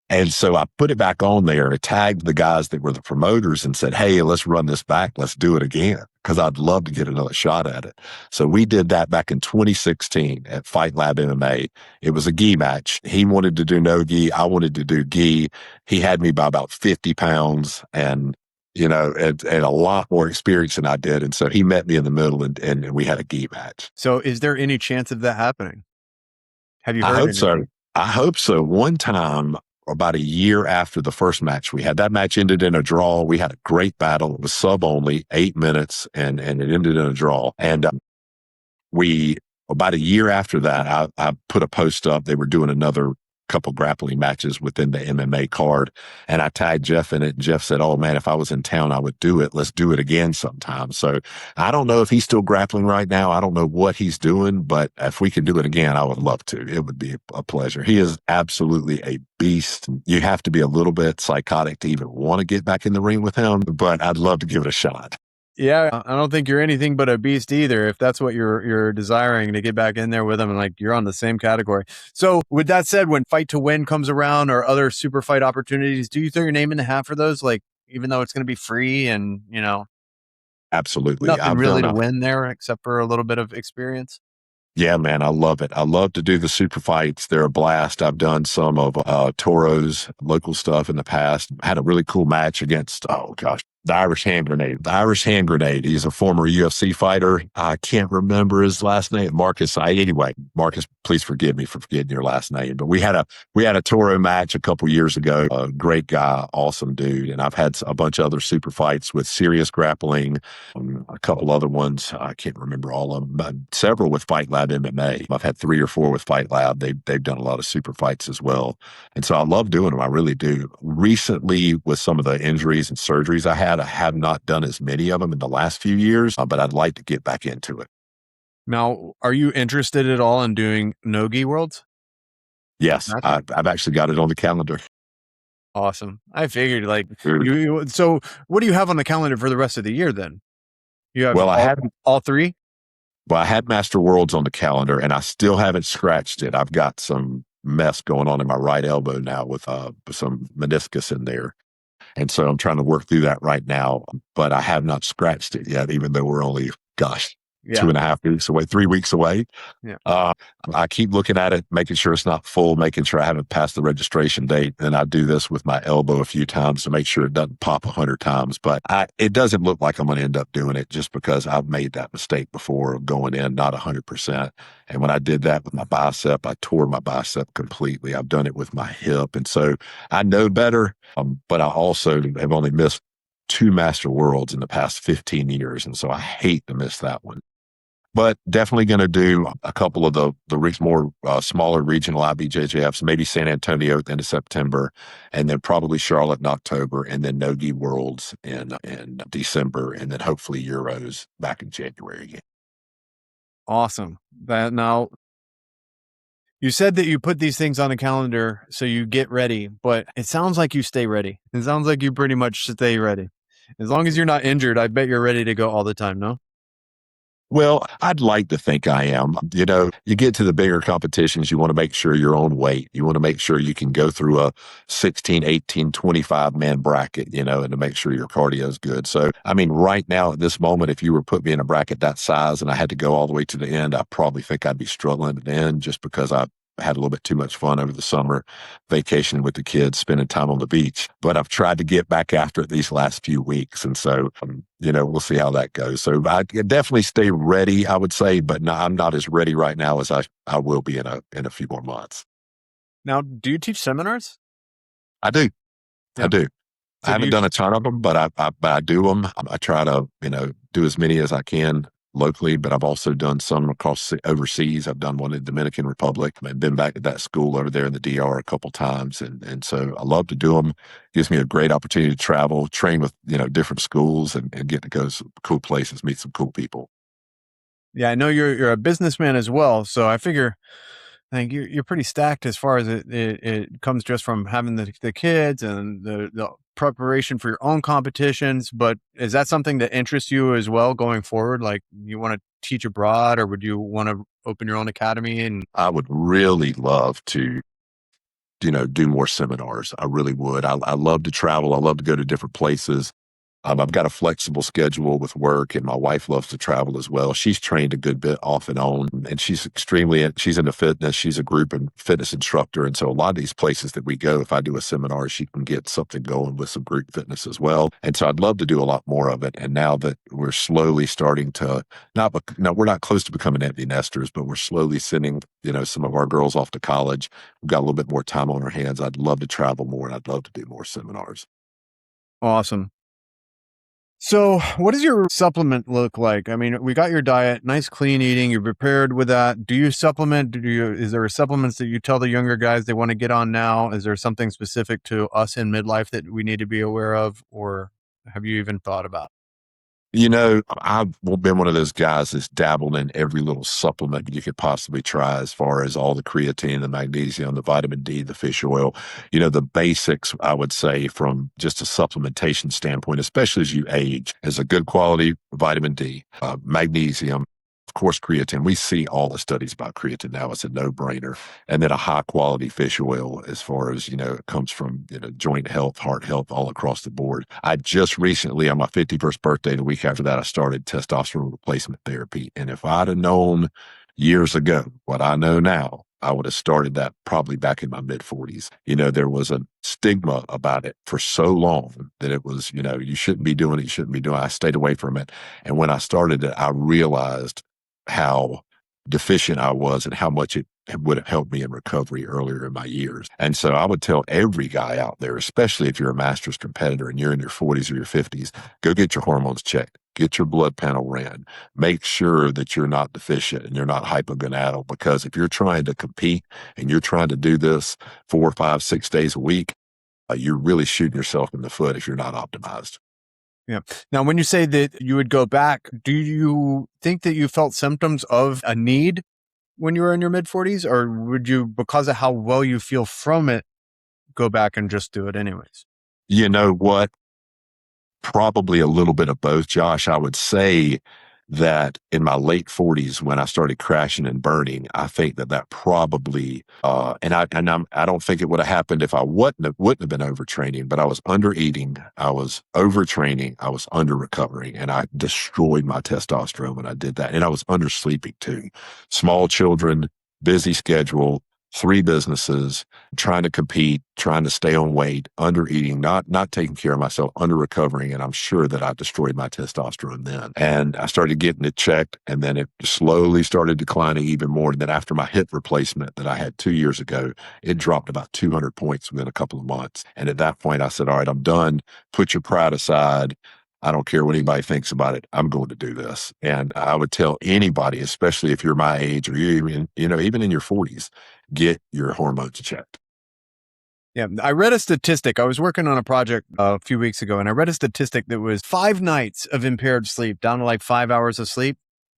Speaker 2: And so I put it back on there, tagged the guys that were the promoters and said, hey, let's run this back. Let's do it again, because I'd love to get another shot at it. So we did that back in 2016 at Fight Lab MMA. It was a gi match. He wanted to do no gi. I wanted to do gi. He had me by about 50 pounds and, and a lot more experience than I did. And so he met me in the middle and we had a gi match.
Speaker 1: So is there any chance of that happening? Have you heard
Speaker 2: I hope
Speaker 1: anything?
Speaker 2: so. I hope so. One time, about a year after the first match we had, that match ended in a draw. We had a great battle. It was sub only, 8 minutes, and it ended in a draw. And about a year after that, I put a post up. They were doing another couple grappling matches within the MMA card, and I tagged Jeff in it. And Jeff said, oh man, if I was in town, I would do it. Let's do it again sometime. So I don't know if he's still grappling right now. I don't know what he's doing, but if we can do it again, I would love to. It would be a pleasure. He is absolutely a beast. You have to be a little bit psychotic to even want to get back in the ring with him, but I'd love to give it a shot.
Speaker 1: Yeah, I don't think you're anything but a beast either, if that's what you're desiring, to get back in there with them, and like you're on the same category. So with that said, when Fight to Win comes around or other super fight opportunities, do you throw your name in the hat for those? Like, even though it's going to be free and,
Speaker 2: Absolutely.
Speaker 1: nothing
Speaker 2: I've
Speaker 1: really
Speaker 2: done
Speaker 1: to
Speaker 2: a
Speaker 1: win there except for a little bit of experience.
Speaker 2: Yeah, man, I love it. I love to do the super fights. They're a blast. I've done some of Toro's local stuff in the past. Had a really cool match against, oh gosh, the Irish Hand Grenade. The Irish Hand Grenade. He's a former UFC fighter. I can't remember his last name. Marcus. Anyway, Marcus, please forgive me for forgetting your last name. But we had a Toro match a couple years ago. A great guy, awesome dude. And I've had a bunch of other super fights with Serious Grappling, a couple other ones. I can't remember all of them, but several with Fight Lab MMA. I've had 3 or 4 with Fight Lab. They've done a lot of super fights as well. And so I love doing them. I really do. Recently, with some of the injuries and surgeries I have not done as many of them in the last few years, but I'd like to get back into it.
Speaker 1: Now, are you interested at all in doing Nogi Worlds?
Speaker 2: Yes,
Speaker 1: Match?
Speaker 2: I've actually got it on the calendar.
Speaker 1: Awesome. I figured like
Speaker 2: Dude.
Speaker 1: so what do you have on the calendar for the rest of the year then? You have
Speaker 2: Well,
Speaker 1: all 3?
Speaker 2: I had Master Worlds on the calendar, and I still haven't scratched it. I've got some mess going on in my right elbow now with some meniscus in there. And so I'm trying to work through that right now, but I have not scratched it yet, even though we're only, gosh,
Speaker 1: Yeah.
Speaker 2: 2.5 weeks away, 3 weeks away.
Speaker 1: Yeah.
Speaker 2: I keep looking at it, making sure it's not full, making sure I haven't passed the registration date. And I do this with my elbow a few times to make sure it doesn't pop 100 times. But it doesn't look like I'm going to end up doing it just because I've made that mistake before of going in not 100%. And when I did that with my bicep, I tore my bicep completely. I've done it with my hip. And so I know better, but I also have only missed 2 Master Worlds in the past 15 years. And so I hate to miss that one. But definitely going to do a couple of the more smaller regional IBJJFs, maybe San Antonio at the end of September, and then probably Charlotte in October, and then Nogi Worlds in December, and then hopefully Euros back in January again.
Speaker 1: Awesome. That now you said that you put these things on a calendar so you get ready, but it sounds like you stay ready. It sounds like you pretty much stay ready. As long as you're not injured, I bet you're ready to go all the time, no?
Speaker 2: Well, I'd like to think I am. You get to the bigger competitions, you want to make sure you're on weight. You want to make sure you can go through a 16, 18, 25 man bracket, and to make sure your cardio is good. So, I mean, right now at this moment, if you were put me in a bracket that size and I had to go all the way to the end, I probably think I'd be struggling at the end just because I had a little bit too much fun over the summer, vacationing with the kids, spending time on the beach. But I've tried to get back after it these last few weeks. And so, we'll see how that goes. So I definitely stay ready, I would say, but no, I'm not as ready right now as I will be in a few more months.
Speaker 1: Now, do you teach seminars?
Speaker 2: I do.
Speaker 1: Yeah.
Speaker 2: I do.
Speaker 1: So
Speaker 2: I haven't done a ton of them, but I do them. I try to, do as many as I can locally, but I've also done some overseas. I've done one in the Dominican Republic. I've been back at that school over there in the DR a couple times. And so I love to do them. Gives me a great opportunity to travel, train with, different schools and get to go to some cool places, meet some cool people.
Speaker 1: Yeah, I know you're a businessman as well, so I figure I think you're pretty stacked as far as it comes just from having the kids and the preparation for your own competitions. But is that something that interests you as well going forward? Like you want to teach abroad, or would you want to open your own academy? And
Speaker 2: I would really love to, do more seminars. I really would. I love to travel. I love to go to different places. I've got a flexible schedule with work, and my wife loves to travel as well. She's trained a good bit off and on, and she's into fitness. She's a group and fitness instructor. And so a lot of these places that we go, if I do a seminar, she can get something going with some group fitness as well. And so I'd love to do a lot more of it. And now that we're slowly starting to we're not close to becoming empty nesters, but we're slowly sending, some of our girls off to college. We've got a little bit more time on our hands. I'd love to travel more, and I'd love to do more seminars.
Speaker 1: awesome. So what does your supplement look like? I mean, we got your diet, nice clean eating, you're prepared with that. Do you supplement? Is there supplements that you tell the younger guys they want to get on now? Is there something specific to us in midlife that we need to be aware of? Or have you even thought about?
Speaker 2: I've been one of those guys that's dabbled in every little supplement you could possibly try, as far as all the creatine, the magnesium, the vitamin D, the fish oil, the basics, I would say, from just a supplementation standpoint, especially as you age, is a good quality vitamin D, magnesium, of course, creatine. We see all the studies about creatine now. It's a no-brainer. And then a high-quality fish oil, as far as, it comes from, joint health, heart health, all across the board. I just recently, on my 51st birthday, the week after that, I started testosterone replacement therapy. And if I'd have known years ago what I know now, I would have started that probably back in my mid-40s. There was a stigma about it for so long that it was, you shouldn't be doing it, you shouldn't be doing it. I stayed away from it. And when I started it, I realized how deficient I was and how much it would have helped me in recovery earlier in my years. And so I would tell every guy out there, especially if you're a masters competitor and you're in your 40s or your 50s, go get your hormones checked, get your blood panel ran, make sure that you're not deficient and you're not hypogonadal, because if you're trying to compete and you're trying to do this 4, 5, 6 days a week, you're really shooting yourself in the foot if you're not optimized.
Speaker 1: Yeah. Now, when you say that you would go back, do you think that you felt symptoms of a need when you were in your mid-40s, or would you, because of how well you feel from it, go back and just do it anyways?
Speaker 2: You know what? Probably a little bit of both, Josh. I would say that in my late 40s, when I started crashing and burning, I think that probably, I don't think it would have happened if I wouldn't have been overtraining, but I was undereating, I was overtraining, I was under recovering, and I destroyed my testosterone when I did that. And I was undersleeping too. Small children, busy schedule, 3 businesses, trying to compete, trying to stay on weight, under eating, not taking care of myself, under recovering. And I'm sure that I destroyed my testosterone then. And I started getting it checked, and then it slowly started declining even more. And then after my hip replacement that I had 2 years ago, it dropped about 200 points within a couple of months. And at that point I said, all right, I'm done. Put your pride aside. I don't care what anybody thinks about it. I'm going to do this. And I would tell anybody, especially if you're my age or you're even in your 40s, get your hormones checked.
Speaker 1: Yeah. I read a statistic. I was working on a project a few weeks ago, and I read a statistic that was 5 nights of impaired sleep, down to like 5 hours of sleep,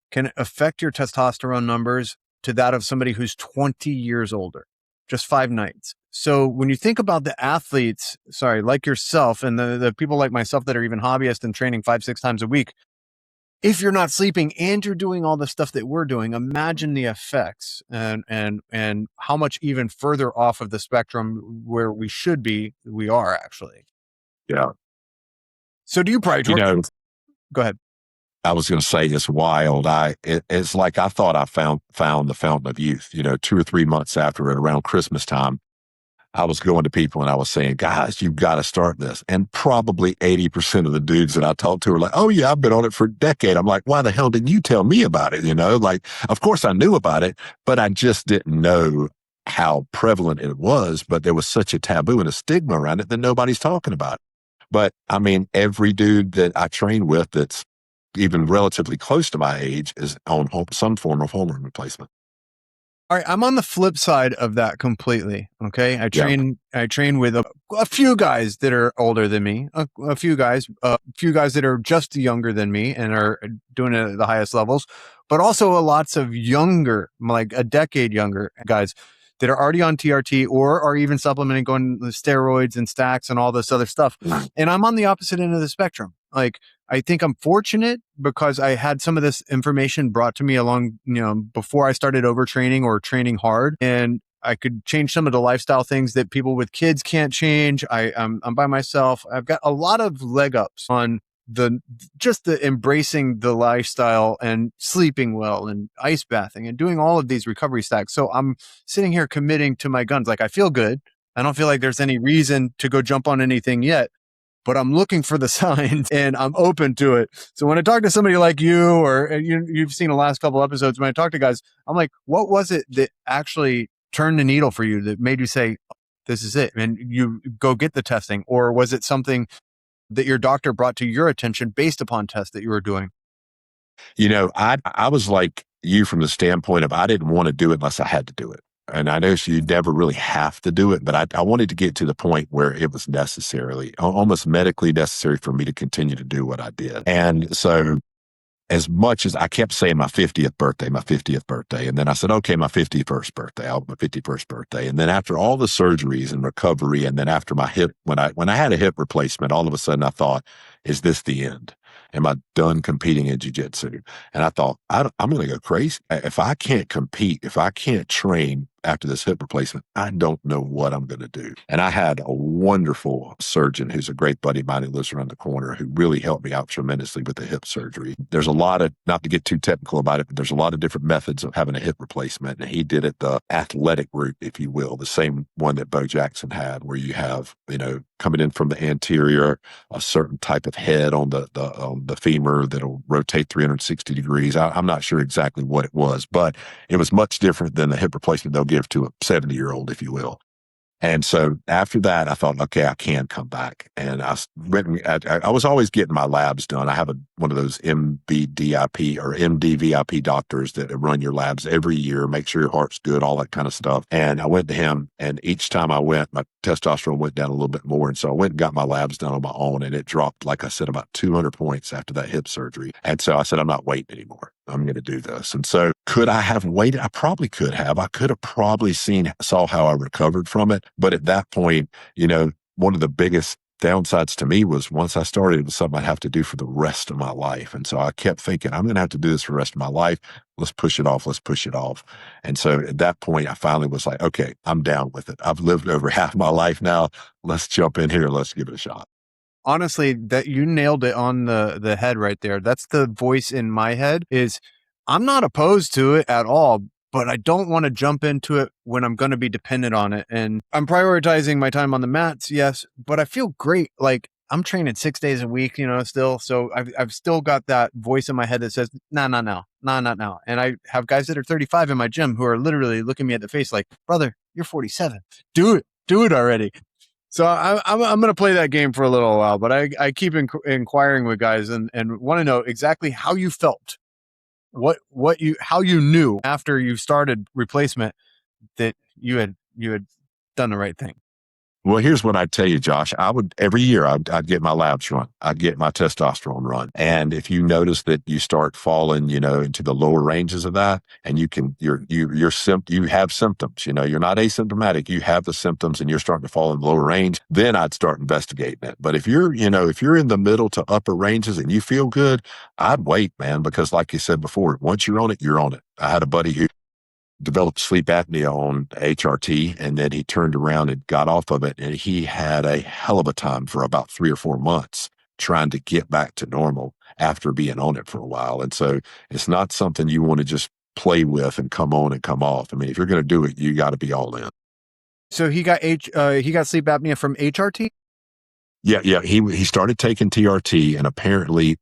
Speaker 1: can affect your testosterone numbers to that of somebody who's 20 years older. Just 5 nights. So when you think about the athletes, like yourself and the people like myself that are even hobbyists and training 5, 6 times a week, if you're not sleeping and you're doing all the stuff that we're doing, imagine the effects and how much even further off of the spectrum where we should be, we are actually.
Speaker 2: Yeah.
Speaker 1: So do you prioritize? Go ahead.
Speaker 2: I was going to say, it's wild. It's like I thought I found the fountain of youth. 2 or 3 months after it, around Christmas time, I was going to people and I was saying, guys, you've got to start this. And probably 80% of the dudes that I talked to were like, oh yeah, I've been on it for a decade. I'm like, why the hell didn't you tell me about it? Like, of course I knew about it, but I just didn't know how prevalent it was. But there was such a taboo and a stigma around it that nobody's talking about it. But I mean, every dude that I train with that's even relatively close to my age is on some form of hormone replacement.
Speaker 1: All right, I'm on the flip side of that completely. Okay, I train with a few guys that are older than me, a few guys that are just younger than me and are doing it at the highest levels, but also lots of younger, like a decade younger guys that are already on TRT or are even supplementing, going with steroids and stacks and all this other stuff. And I'm on the opposite end of the spectrum. Like, I think I'm fortunate because I had some of this information brought to me along, before I started overtraining or training hard, and I could change some of the lifestyle things that people with kids can't change. I'm by myself. I've got a lot of leg ups on the embracing the lifestyle and sleeping well and ice bathing and doing all of these recovery stacks. So I'm sitting here committing to my guns. Like, I feel good. I don't feel like there's any reason to go jump on anything yet, but I'm looking for the signs and I'm open to it. So when I talk to somebody like you, or you've seen the last couple episodes, when I talk to guys, I'm like, what was it that actually turned the needle for you that made you say, this is it, and you go get the testing? Or was it something that your doctor brought to your attention based upon tests that you were doing?
Speaker 2: I was like you from the standpoint of, I didn't want to do it unless I had to do it. And I know you never really have to do it, but I wanted to get to the point where it was necessarily, almost medically necessary for me to continue to do what I did. And so as much as I kept saying my 50th birthday, my 50th birthday. And then I said, okay, my 51st birthday, my 51st birthday. And then after all the surgeries and recovery, and then after my hip, when I had a hip replacement, all of a sudden I thought, is this the end? Am I done competing in jiu-jitsu? And I thought, I'm going to go crazy. If I can't compete, if I can't train after this hip replacement, I don't know what I'm going to do. And I had a wonderful surgeon who's a great buddy of mine who lives around the corner who really helped me out tremendously with the hip surgery. There's a lot of, not to get too technical about it, but there's a lot of different methods of having a hip replacement. And he did it the athletic route, if you will, the same one that Bo Jackson had, where you have, coming in from the anterior, a certain type of head on the femur that'll rotate 360 degrees. I'm not sure exactly what it was, but it was much different than the hip replacement they'll give to a 70-year-old, if you will. And so after that, I thought, okay, I can come back. And I was always getting my labs done. I have one of those MBDIP or MDVIP doctors that run your labs every year, make sure your heart's good, all that kind of stuff. And I went to him, and each time I went, my testosterone went down a little bit more. And so I went and got my labs done on my own, and it dropped, like I said, about 200 points after that hip surgery. And so I said, I'm not waiting anymore. I'm going to do this. And so could I have waited? I probably could have. I could have probably saw how I recovered from it. But at that point, one of the biggest downsides to me was once I started, it was something I'd have to do for the rest of my life. And so I kept thinking, I'm going to have to do this for the rest of my life. Let's push it off. Let's push it off. And so at that point, I finally was like, okay, I'm down with it. I've lived over half my life now. Let's jump in here. Let's give it a shot.
Speaker 1: Honestly, that you nailed it on the head right there. That's the voice in my head is I'm not opposed to it at all, but I don't want to jump into it when I'm going to be dependent on it. And I'm prioritizing my time on the mats. Yes, but I feel great. Like I'm training 6 days a week, still. So I've still got that voice in my head that says, nah, not now. And I have guys that are 35 in my gym who are literally looking me at the face like, brother, you're 47. Do it already. So I'm going to play that game for a little while, but I keep inquiring with guys and want to know exactly how you felt, how you knew after you started replacement that you had done the right thing.
Speaker 2: Well, here's what I'd tell you, Josh. Every year I'd get my labs run. I'd get my testosterone run. And if you notice that you start falling, into the lower ranges of that, and you have symptoms, you're not asymptomatic, you have the symptoms and you're starting to fall in the lower range, then I'd start investigating it. But if you're in the middle to upper ranges and you feel good, I'd wait, man, because like you said before, once you're on it, you're on it. I had a buddy who developed sleep apnea on HRT, and then he turned around and got off of it, and he had a hell of a time for about 3 or 4 months trying to get back to normal after being on it for a while. And so it's not something you want to just play with and come on and come off. I mean, if you're going to do it, you got to be all in.
Speaker 1: So he got sleep apnea from HRT?
Speaker 2: Yeah. He started taking TRT, and apparently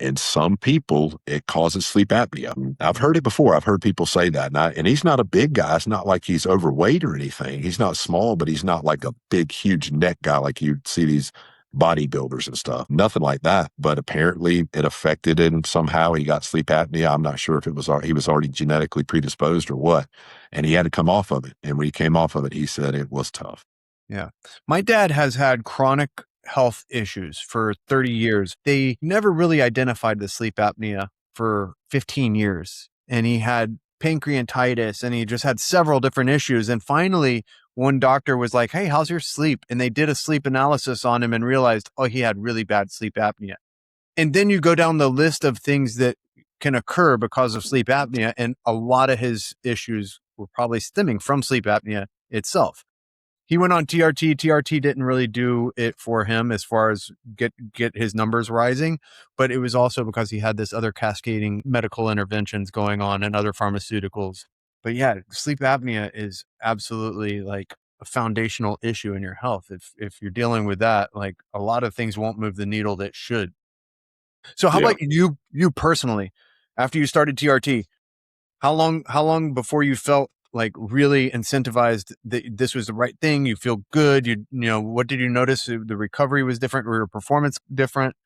Speaker 2: in some people, it causes sleep apnea. I've heard it before. I've heard people say that. And he's not a big guy. It's not like he's overweight or anything. He's not small, but he's not like a big, huge neck guy like you'd see these bodybuilders and stuff. Nothing like that. But apparently it affected him somehow. He got sleep apnea. I'm not sure if he was already genetically predisposed or what. And he had to come off of it. And when he came off of it, he said it was tough.
Speaker 1: Yeah. My dad has had chronic health issues for 30 years. They never really identified the sleep apnea for 15 years. And he had pancreatitis and he just had several different issues. And finally, one doctor was like, hey, how's your sleep? And they did a sleep analysis on him and realized, oh, he had really bad sleep apnea. And then you go down the list of things that can occur because of sleep apnea. And a lot of his issues were probably stemming from sleep apnea itself. He went on TRT. TRT didn't really do it for him as far as get his numbers rising, but it was also because he had this other cascading medical interventions going on and other pharmaceuticals. But yeah, sleep apnea is absolutely like a foundational issue in your health. If you're dealing with that, like a lot of things won't move the needle that should. So how about you personally, after you started TRT, how long before you felt like really incentivized that this was the right thing? You feel good. What did you notice? The recovery was different, or your performance different,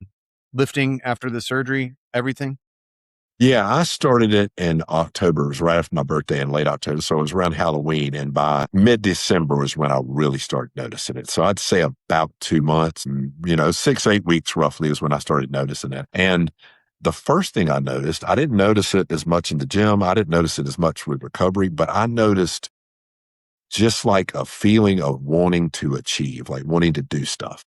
Speaker 1: lifting after the surgery, everything?
Speaker 2: Yeah, I started it in October. It was right after my birthday in late October. So it was around Halloween. And by mid-December was when I really started noticing it. So I'd say about 2 months, and, 6, 8 weeks roughly is when I started noticing it. And the first thing I noticed, I didn't notice it as much in the gym. I didn't notice it as much with recovery, but I noticed just like a feeling of wanting to achieve, like wanting to do stuff.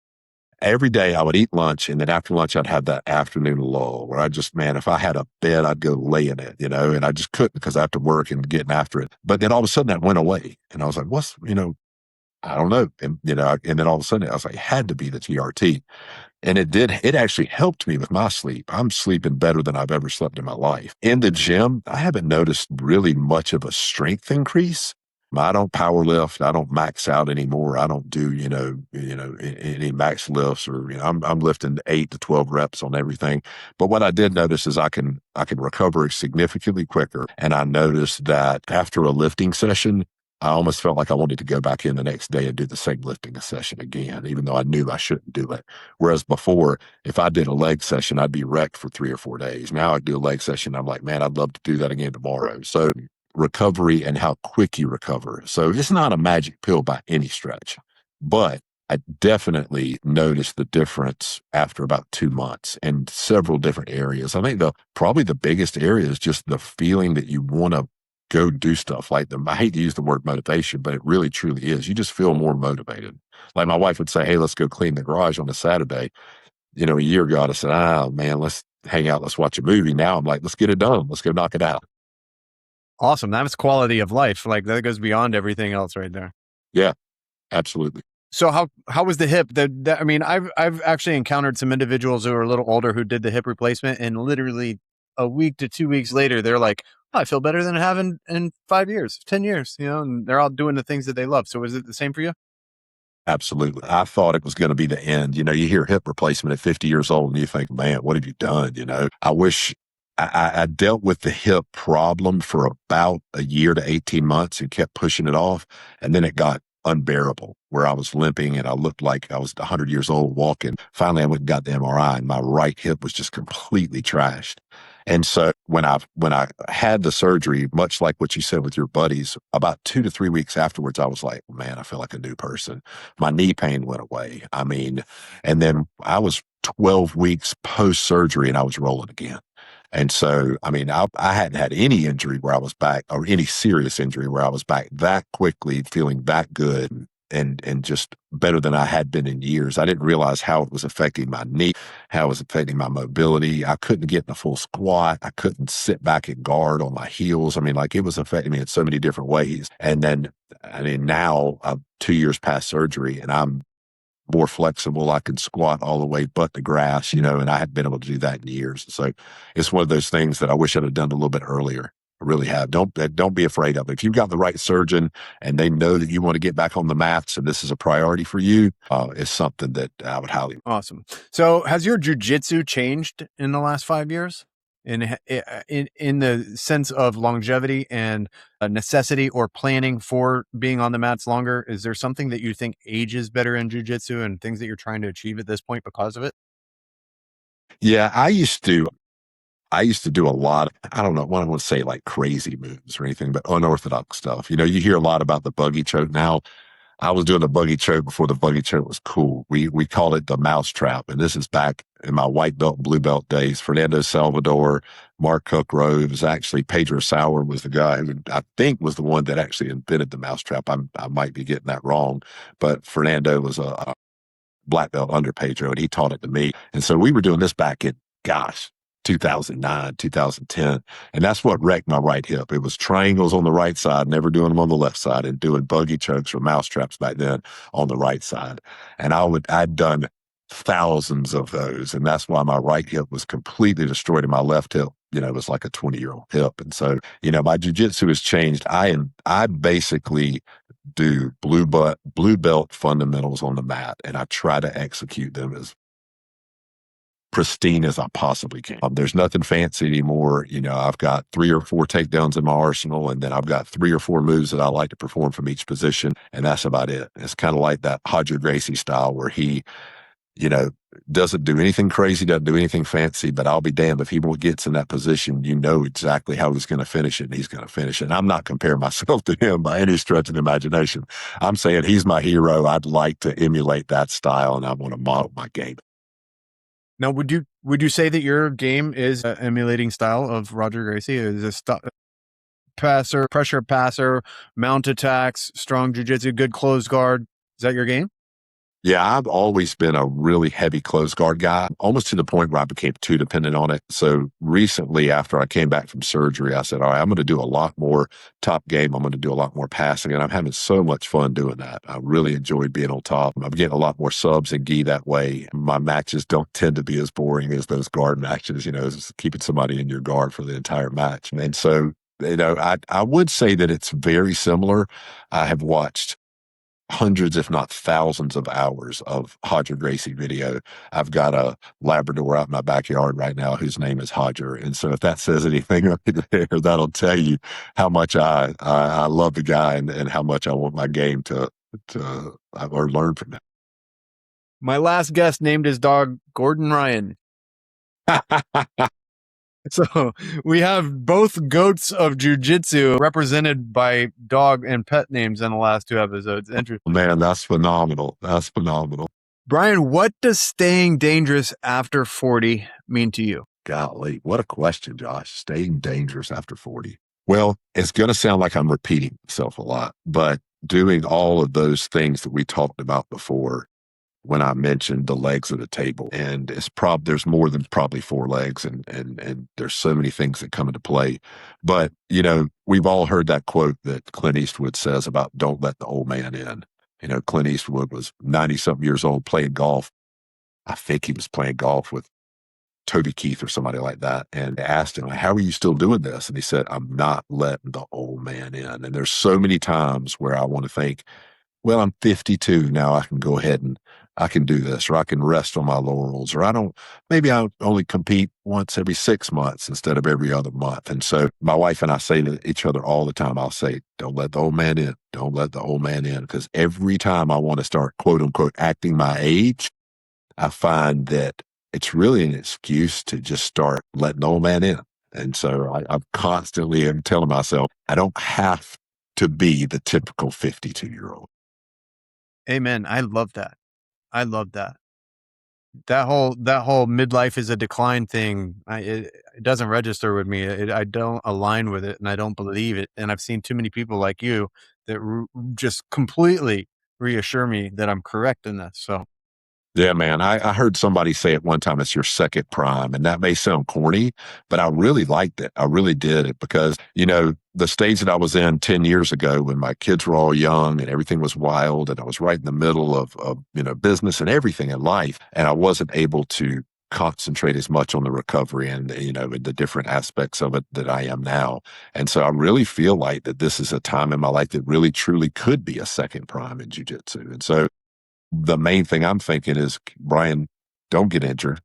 Speaker 2: Every day I would eat lunch, and then after lunch, I'd have that afternoon lull where I just, man, if I had a bed, I'd go lay in it, and I just couldn't because I have to work and getting after it. But then all of a sudden that went away. And I was like, I don't know. And then all of a sudden I was like, it had to be the TRT. And it actually helped me with my sleep. I'm sleeping better than I've ever slept in my life. In the gym, I haven't noticed really much of a strength increase. I don't power lift. I don't max out anymore. I don't do, any max lifts or, I'm lifting 8 to 12 reps on everything. But what I did notice is I can recover significantly quicker. And I noticed that after a lifting session, I almost felt like I wanted to go back in the next day and do the same lifting session again, even though I knew I shouldn't do it. Whereas before, if I did a leg session, I'd be wrecked for 3 or 4 days. Now I do a leg session. I'm like, man, I'd love to do that again tomorrow. So recovery and how quick you recover. So it's not a magic pill by any stretch, but I definitely noticed the difference after about 2 months in several different areas. I think probably the biggest area is just the feeling that you want to go do stuff. Like I hate to use the word motivation, but it really truly is. You just feel more motivated. Like my wife would say, hey, let's go clean the garage on a Saturday. A year ago, I said, oh man, let's hang out. Let's watch a movie. Now I'm like, let's get it done. Let's go knock it out.
Speaker 1: Awesome. That's quality of life. Like that goes beyond everything else right there.
Speaker 2: Yeah, absolutely.
Speaker 1: So how was the hip? I mean, I've actually encountered some individuals who are a little older who did the hip replacement, and literally a week to 2 weeks later, they're like, oh, I feel better than I have in 5 years, 10 years, and they're all doing the things that they love. So is it the same for you?
Speaker 2: Absolutely. I thought it was going to be the end. You hear hip replacement at 50 years old and you think, man, what have you done? I wish I dealt with the hip problem for about a year to 18 months and kept pushing it off. And then it got unbearable where I was limping and I looked like I was 100 years old walking. Finally, I went and got the MRI and my right hip was just completely trashed. And so when I had the surgery, much like what you said with your buddies, about 2 to 3 weeks afterwards, I was like, man, I feel like a new person. My knee pain went away. I mean, and then I was 12 weeks post surgery and I was rolling again. And so, I mean, I hadn't had any injury where I was back or any serious injury where I was back that quickly, feeling that good and just better than I had been in years. I didn't realize how it was affecting my knee, how it was affecting my mobility. I couldn't get in a full squat. I couldn't sit back and guard on my heels. I mean, like it was affecting me in so many different ways. And then, I mean, now I'm 2 years past surgery and I'm more flexible. I can squat all the way but the grass, and I hadn't been able to do that in years. So it's one of those things that I wish I'd have done a little bit earlier. I really have. Don't be afraid of it. If you've got the right surgeon and they know that you want to get back on the mats and this is a priority for you, it's something that I would highly.
Speaker 1: Awesome. So has your jiu-jitsu changed in the last 5 years? In the sense of longevity and necessity or planning for being on the mats longer, is there something that you think ages better in jiu-jitsu and things that you're trying to achieve at this point because of it?
Speaker 2: Yeah, I used to do a lot. I don't know. I don't want to say like crazy moves or anything, but unorthodox stuff. You hear a lot about the buggy choke now. I was doing the buggy choke before the buggy choke was cool. We called it the mouse trap. And this is back in my white belt, blue belt days. Fernando Salvador, Mark Cook Rose, actually Pedro Sauer was the guy who I think was the one that actually invented the mouse trap. I might be getting that wrong, but Fernando was a black belt under Pedro and he taught it to me. And so we were doing this back in, gosh, 2009, 2010. And that's what wrecked my right hip. It was triangles on the right side, never doing them on the left side and doing buggy chokes or mouse traps back then on the right side. And I'd done thousands of those. And that's why my right hip was completely destroyed and my left hip, it was like a 20-year-old hip. And so, my jujitsu has changed. I basically do blue belt fundamentals on the mat and I try to execute them as pristine as I possibly can. There's nothing fancy anymore. I've got 3 or 4 takedowns in my arsenal, and then I've got 3 or 4 moves that I like to perform from each position, and that's about it. It's kind of like that Roger Gracie style where he doesn't do anything crazy, doesn't do anything fancy, but I'll be damned if he gets in that position, exactly how he's going to finish it, and he's going to finish it. And I'm not comparing myself to him by any stretch of the imagination. I'm saying he's my hero. I'd like to emulate that style, and I want to model my game.
Speaker 1: Now, would you say that your game is emulating style of Roger Gracie? Is a passer, pressure passer, mount attacks, strong jiu-jitsu, good closed guard? Is that your game?
Speaker 2: Yeah, I've always been a really heavy close guard guy, almost to the point where I became too dependent on it. So recently, after I came back from surgery, I said, all right, I'm going to do a lot more top game. I'm going to do a lot more passing. And I'm having so much fun doing that. I really enjoyed being on top. I'm getting a lot more subs and gi that way. My matches don't tend to be as boring as those guard matches, just keeping somebody in your guard for the entire match. And so, I would say that it's very similar. I have watched hundreds, if not thousands of hours of Hodger Gracie video. I've got a Labrador out in my backyard right now whose name is Hodger. And so if that says anything right there, that'll tell you how much I love the guy and how much I want my game to or learn from him.
Speaker 1: My last guest named his dog Gordon Ryan. So we have both goats of jiu-jitsu represented by dog and pet names in the last two episodes. Interesting.
Speaker 2: Man, that's phenomenal. That's phenomenal.
Speaker 1: Brian, what does staying dangerous after 40 mean to you?
Speaker 2: Golly, what a question, Josh. Staying dangerous after 40. Well, it's going to sound like I'm repeating myself a lot, but doing all of those things that we talked about before when I mentioned the legs of the table, and there's more than probably four legs, and there's so many things that come into play. But, we've all heard that quote that Clint Eastwood says about don't let the old man in. Clint Eastwood was 90-something years old playing golf. I think he was playing golf with Toby Keith or somebody like that, and asked him, how are you still doing this? And he said, I'm not letting the old man in. And there's so many times where I want to think, well, I'm 52 now. I can go ahead and I can do this, or I can rest on my laurels, or maybe I'll only compete once every 6 months instead of every other month. And so my wife and I say to each other all the time, I'll say, don't let the old man in. Don't let the old man in. Because every time I want to start, quote unquote, acting my age, I find that it's really an excuse to just start letting the old man in. And so I'm constantly telling myself, I don't have to be the typical 52-year-old.
Speaker 1: Amen. I love that. I love that. That whole midlife is a decline thing. It doesn't register with me. I don't align with it, and I don't believe it. And I've seen too many people like you that just completely reassure me that I'm correct in this. So
Speaker 2: Yeah, man. I heard somebody say at one time, it's your second prime. And that may sound corny, but I really liked it. I really did it because, the stage that I was in 10 years ago when my kids were all young and everything was wild and I was right in the middle of business and everything in life. And I wasn't able to concentrate as much on the recovery and, the different aspects of it that I am now. And so I really feel like that this is a time in my life that really truly could be a second prime in jiu-jitsu. And so the main thing I'm thinking is, Brian, don't get injured.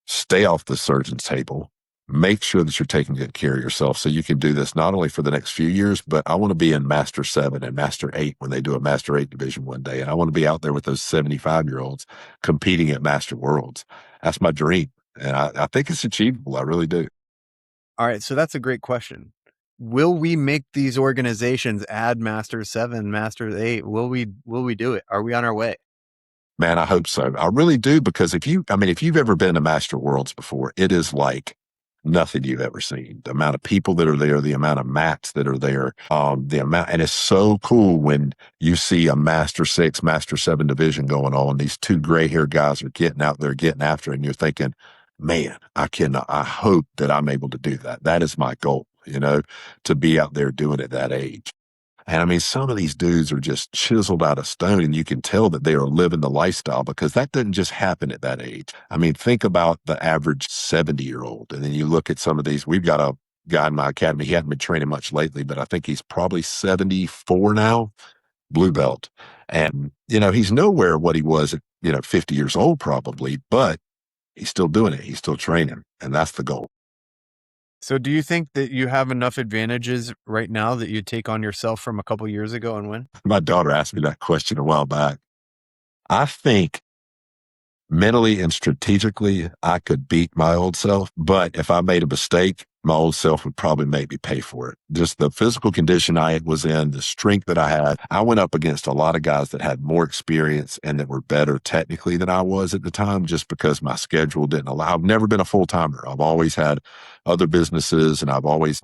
Speaker 2: Stay off the surgeon's table. Make sure that you're taking good care of yourself so you can do this not only for the next few years, but I want to be in Master 7 and Master 8 when they do a Master 8 division one day. And I want to be out there with those 75-year-olds competing at Master Worlds. That's my dream. And I think it's achievable. I really do.
Speaker 1: all right, so that's a great question. Will we make these organizations add Master 7, Master 8? Will we do it? Are we on our way?
Speaker 2: Man, I hope so. I really do, because if you've ever been to Master Worlds before, it is like nothing you've ever seen. The amount of people that are there, the amount of mats that are there, and it's so cool when you see a Master 6, Master 7 division going on. These two gray-haired guys are getting out there, getting after it, and you're thinking, man, I hope that I'm able to do that. That is my goal, to be out there doing it at that age. And some of these dudes are just chiseled out of stone, and you can tell that they are living the lifestyle, because that doesn't just happen at that age. Think about the average 70-year-old. And then you look at some of these. We've got a guy in my academy. He hasn't been training much lately, but I think he's probably 74 now, blue belt. And, he's nowhere what he was at, 50 years old probably, but he's still doing it. He's still training. And that's the goal.
Speaker 1: So do you think that you have enough advantages right now that you take on yourself from a couple years ago and win?
Speaker 2: My daughter asked me that question a while back. I think Mentally and strategically, I could beat my old self. But if I made a mistake, my old self would probably make me pay for it. Just the physical condition I was in, the strength that I had. I went up against a lot of guys that had more experience and that were better technically than I was at the time, just because my schedule didn't allow. I've never been a full timer. I've always had other businesses, and I've always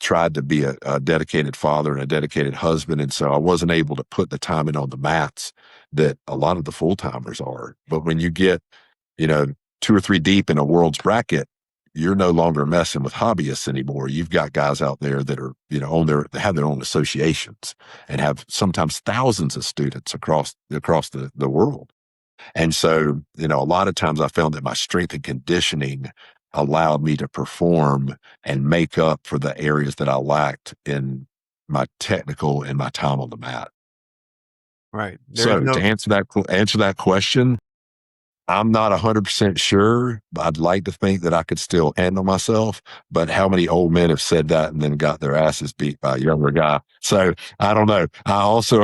Speaker 2: tried to be a dedicated father and a dedicated husband. And so I wasn't able to put the time in on the mats that a lot of the full timers are. But when you get, you know, two or three deep in a world's bracket, you're no longer messing with hobbyists anymore. You've got guys out there that are, you know, they have their own associations and have sometimes thousands of students across the world. And so, you know, a lot of times I found that my strength and conditioning allowed me to perform and make up for the areas that I lacked in my technical and my time on the mat.
Speaker 1: Right.
Speaker 2: So to answer that question, I'm not 100% sure, but I'd like to think that I could still handle myself. But how many old men have said that and then got their asses beat by a younger guy? So I don't know. I also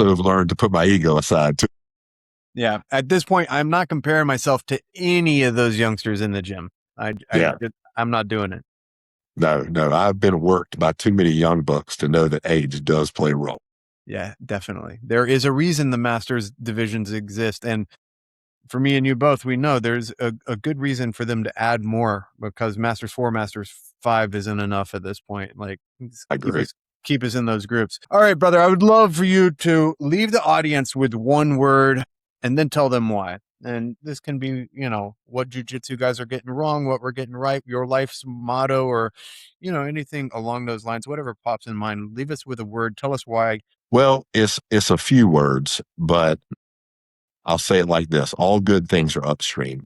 Speaker 2: have learned to put my ego aside too.
Speaker 1: Yeah. At this point, I'm not comparing myself to any of those youngsters in the gym. I'm not doing it.
Speaker 2: No, I've been worked by too many young bucks to know that age does play a role.
Speaker 1: Yeah, definitely. There is a reason the masters divisions exist. And for me and you both, we know there's a good reason for them to add more, because Masters 4, Masters 5 isn't enough at this point. Like,
Speaker 2: I agree.
Speaker 1: Keep us in those groups. All right, brother, I would love for you to leave the audience with one word and then tell them why. And this can be, you know, what jiu-jitsu guys are getting wrong, what we're getting right, your life's motto, or, you know, anything along those lines, whatever pops in mind. Leave us with a word. Tell us why.
Speaker 2: Well, it's a few words, but I'll say it like this. All good things are upstream.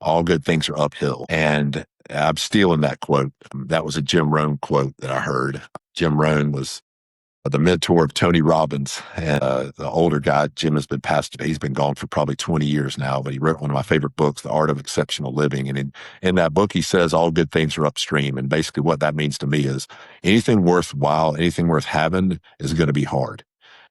Speaker 2: All good things are uphill. And I'm stealing that quote. That was a Jim Rohn quote that I heard. Jim Rohn was the mentor of Tony Robbins, and the older guy. Jim has been passed. He's been gone for probably 20 years now, but he wrote one of my favorite books, The Art of Exceptional Living. And in that book, he says all good things are upstream. And basically what that means to me is anything worthwhile, anything worth having is going to be hard.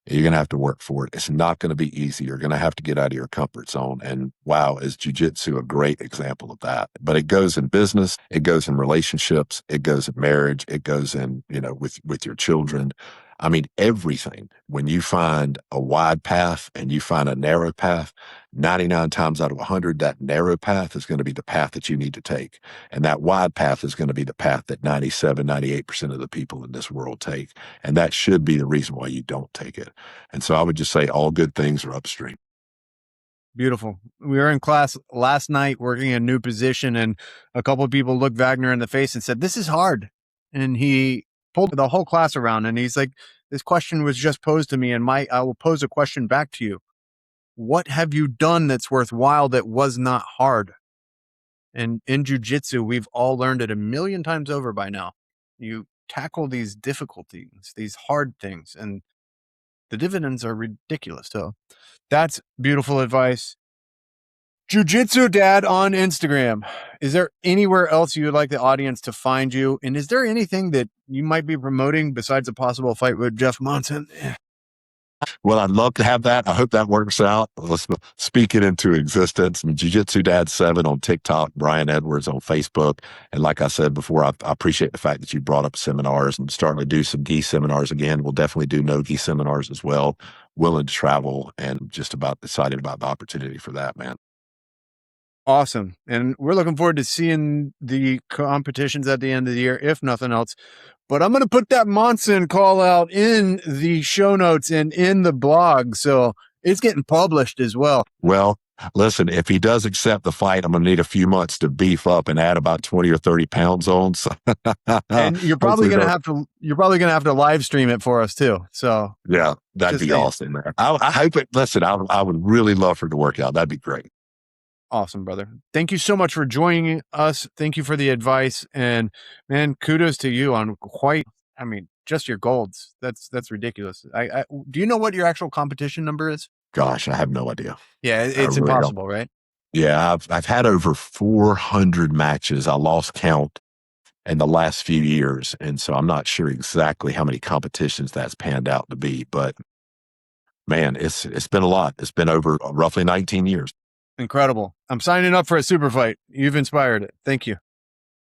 Speaker 2: You're going to have to work for it. It's not going to be easy. You're going to have to get out of your comfort zone. And wow, is jiu-jitsu a great example of that? But it goes in business, it goes in relationships, it goes in marriage, it goes in, you know, with your children. I mean, everything. When you find a wide path and you find a narrow path, 99 times out of 100, that narrow path is going to be the path that you need to take. And that wide path is going to be the path that 97, 98% of the people in this world take. And that should be the reason why you don't take it. And so I would just say all good things are upstream.
Speaker 1: Beautiful. We were in class last night working a new position, and a couple of people looked Wagner in the face and said, "This is hard." And he pulled the whole class around and he's like, "This question was just posed to me, and I will pose a question back to you. What have you done that's worthwhile that was not hard?" And in jiu-jitsu, we've all learned it a million times over by now. You tackle these difficulties, these hard things, and the dividends are ridiculous. So that's beautiful advice. Jiu-Jitsu Dad on Instagram. Is there anywhere else you would like the audience to find you? And is there anything that you might be promoting besides a possible fight with Jeff Monson?
Speaker 2: Well, I'd love to have that. I hope that works out. Let's speak it into existence. Jiu-Jitsu Dad 7 on TikTok, Brian Edwards on Facebook. And like I said before, I appreciate the fact that you brought up seminars. I'm starting to do some gi seminars again. We'll definitely do no gi seminars as well. Willing to travel and just about excited about the opportunity for that, man.
Speaker 1: Awesome. And we're looking forward to seeing the competitions at the end of the year, if nothing else. But I'm going to put that Monson call out in the show notes and in the blog. So it's getting published as well.
Speaker 2: Well, listen, if he does accept the fight, I'm going to need a few months to beef up and add about 20 or 30 pounds on. So
Speaker 1: and you're probably going to have to live stream it for us too. So
Speaker 2: yeah, that'd be awesome, man. I hope it, listen, I would really love for it to work out. That'd be great.
Speaker 1: Awesome, brother. Thank you so much for joining us. Thank you for the advice, and man, kudos to you on just your golds. That's ridiculous. Do you know what your actual competition number is?
Speaker 2: Gosh, I have no idea.
Speaker 1: Yeah, it's really impossible, right?
Speaker 2: Yeah, I've had over 400 matches. I lost count in the last few years, and so I'm not sure exactly how many competitions that's panned out to be. But man, it's been a lot. It's been over roughly 19 years.
Speaker 1: Incredible. I'm signing up for a super fight. You've inspired it. Thank you.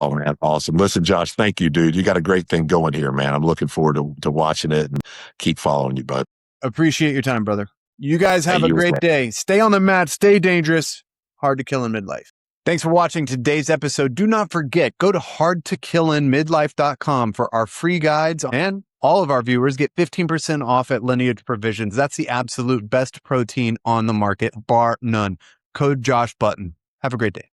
Speaker 2: Oh, man. Awesome. Listen, Josh, thank you, dude. You got a great thing going here, man. I'm looking forward to watching it and keep following you, bud.
Speaker 1: Appreciate your time, brother. You guys have
Speaker 2: Hey,
Speaker 1: a
Speaker 2: you as
Speaker 1: great
Speaker 2: well.
Speaker 1: day. Stay on the mat. Stay dangerous. Hard to kill in midlife. Thanks for watching today's episode. Do not forget, go to hardtokillinmidlife.com for our free guides, and all of our viewers get 15% off at Lineage Provisions. That's the absolute best protein on the market, bar none. Code Josh Button. Have a great day.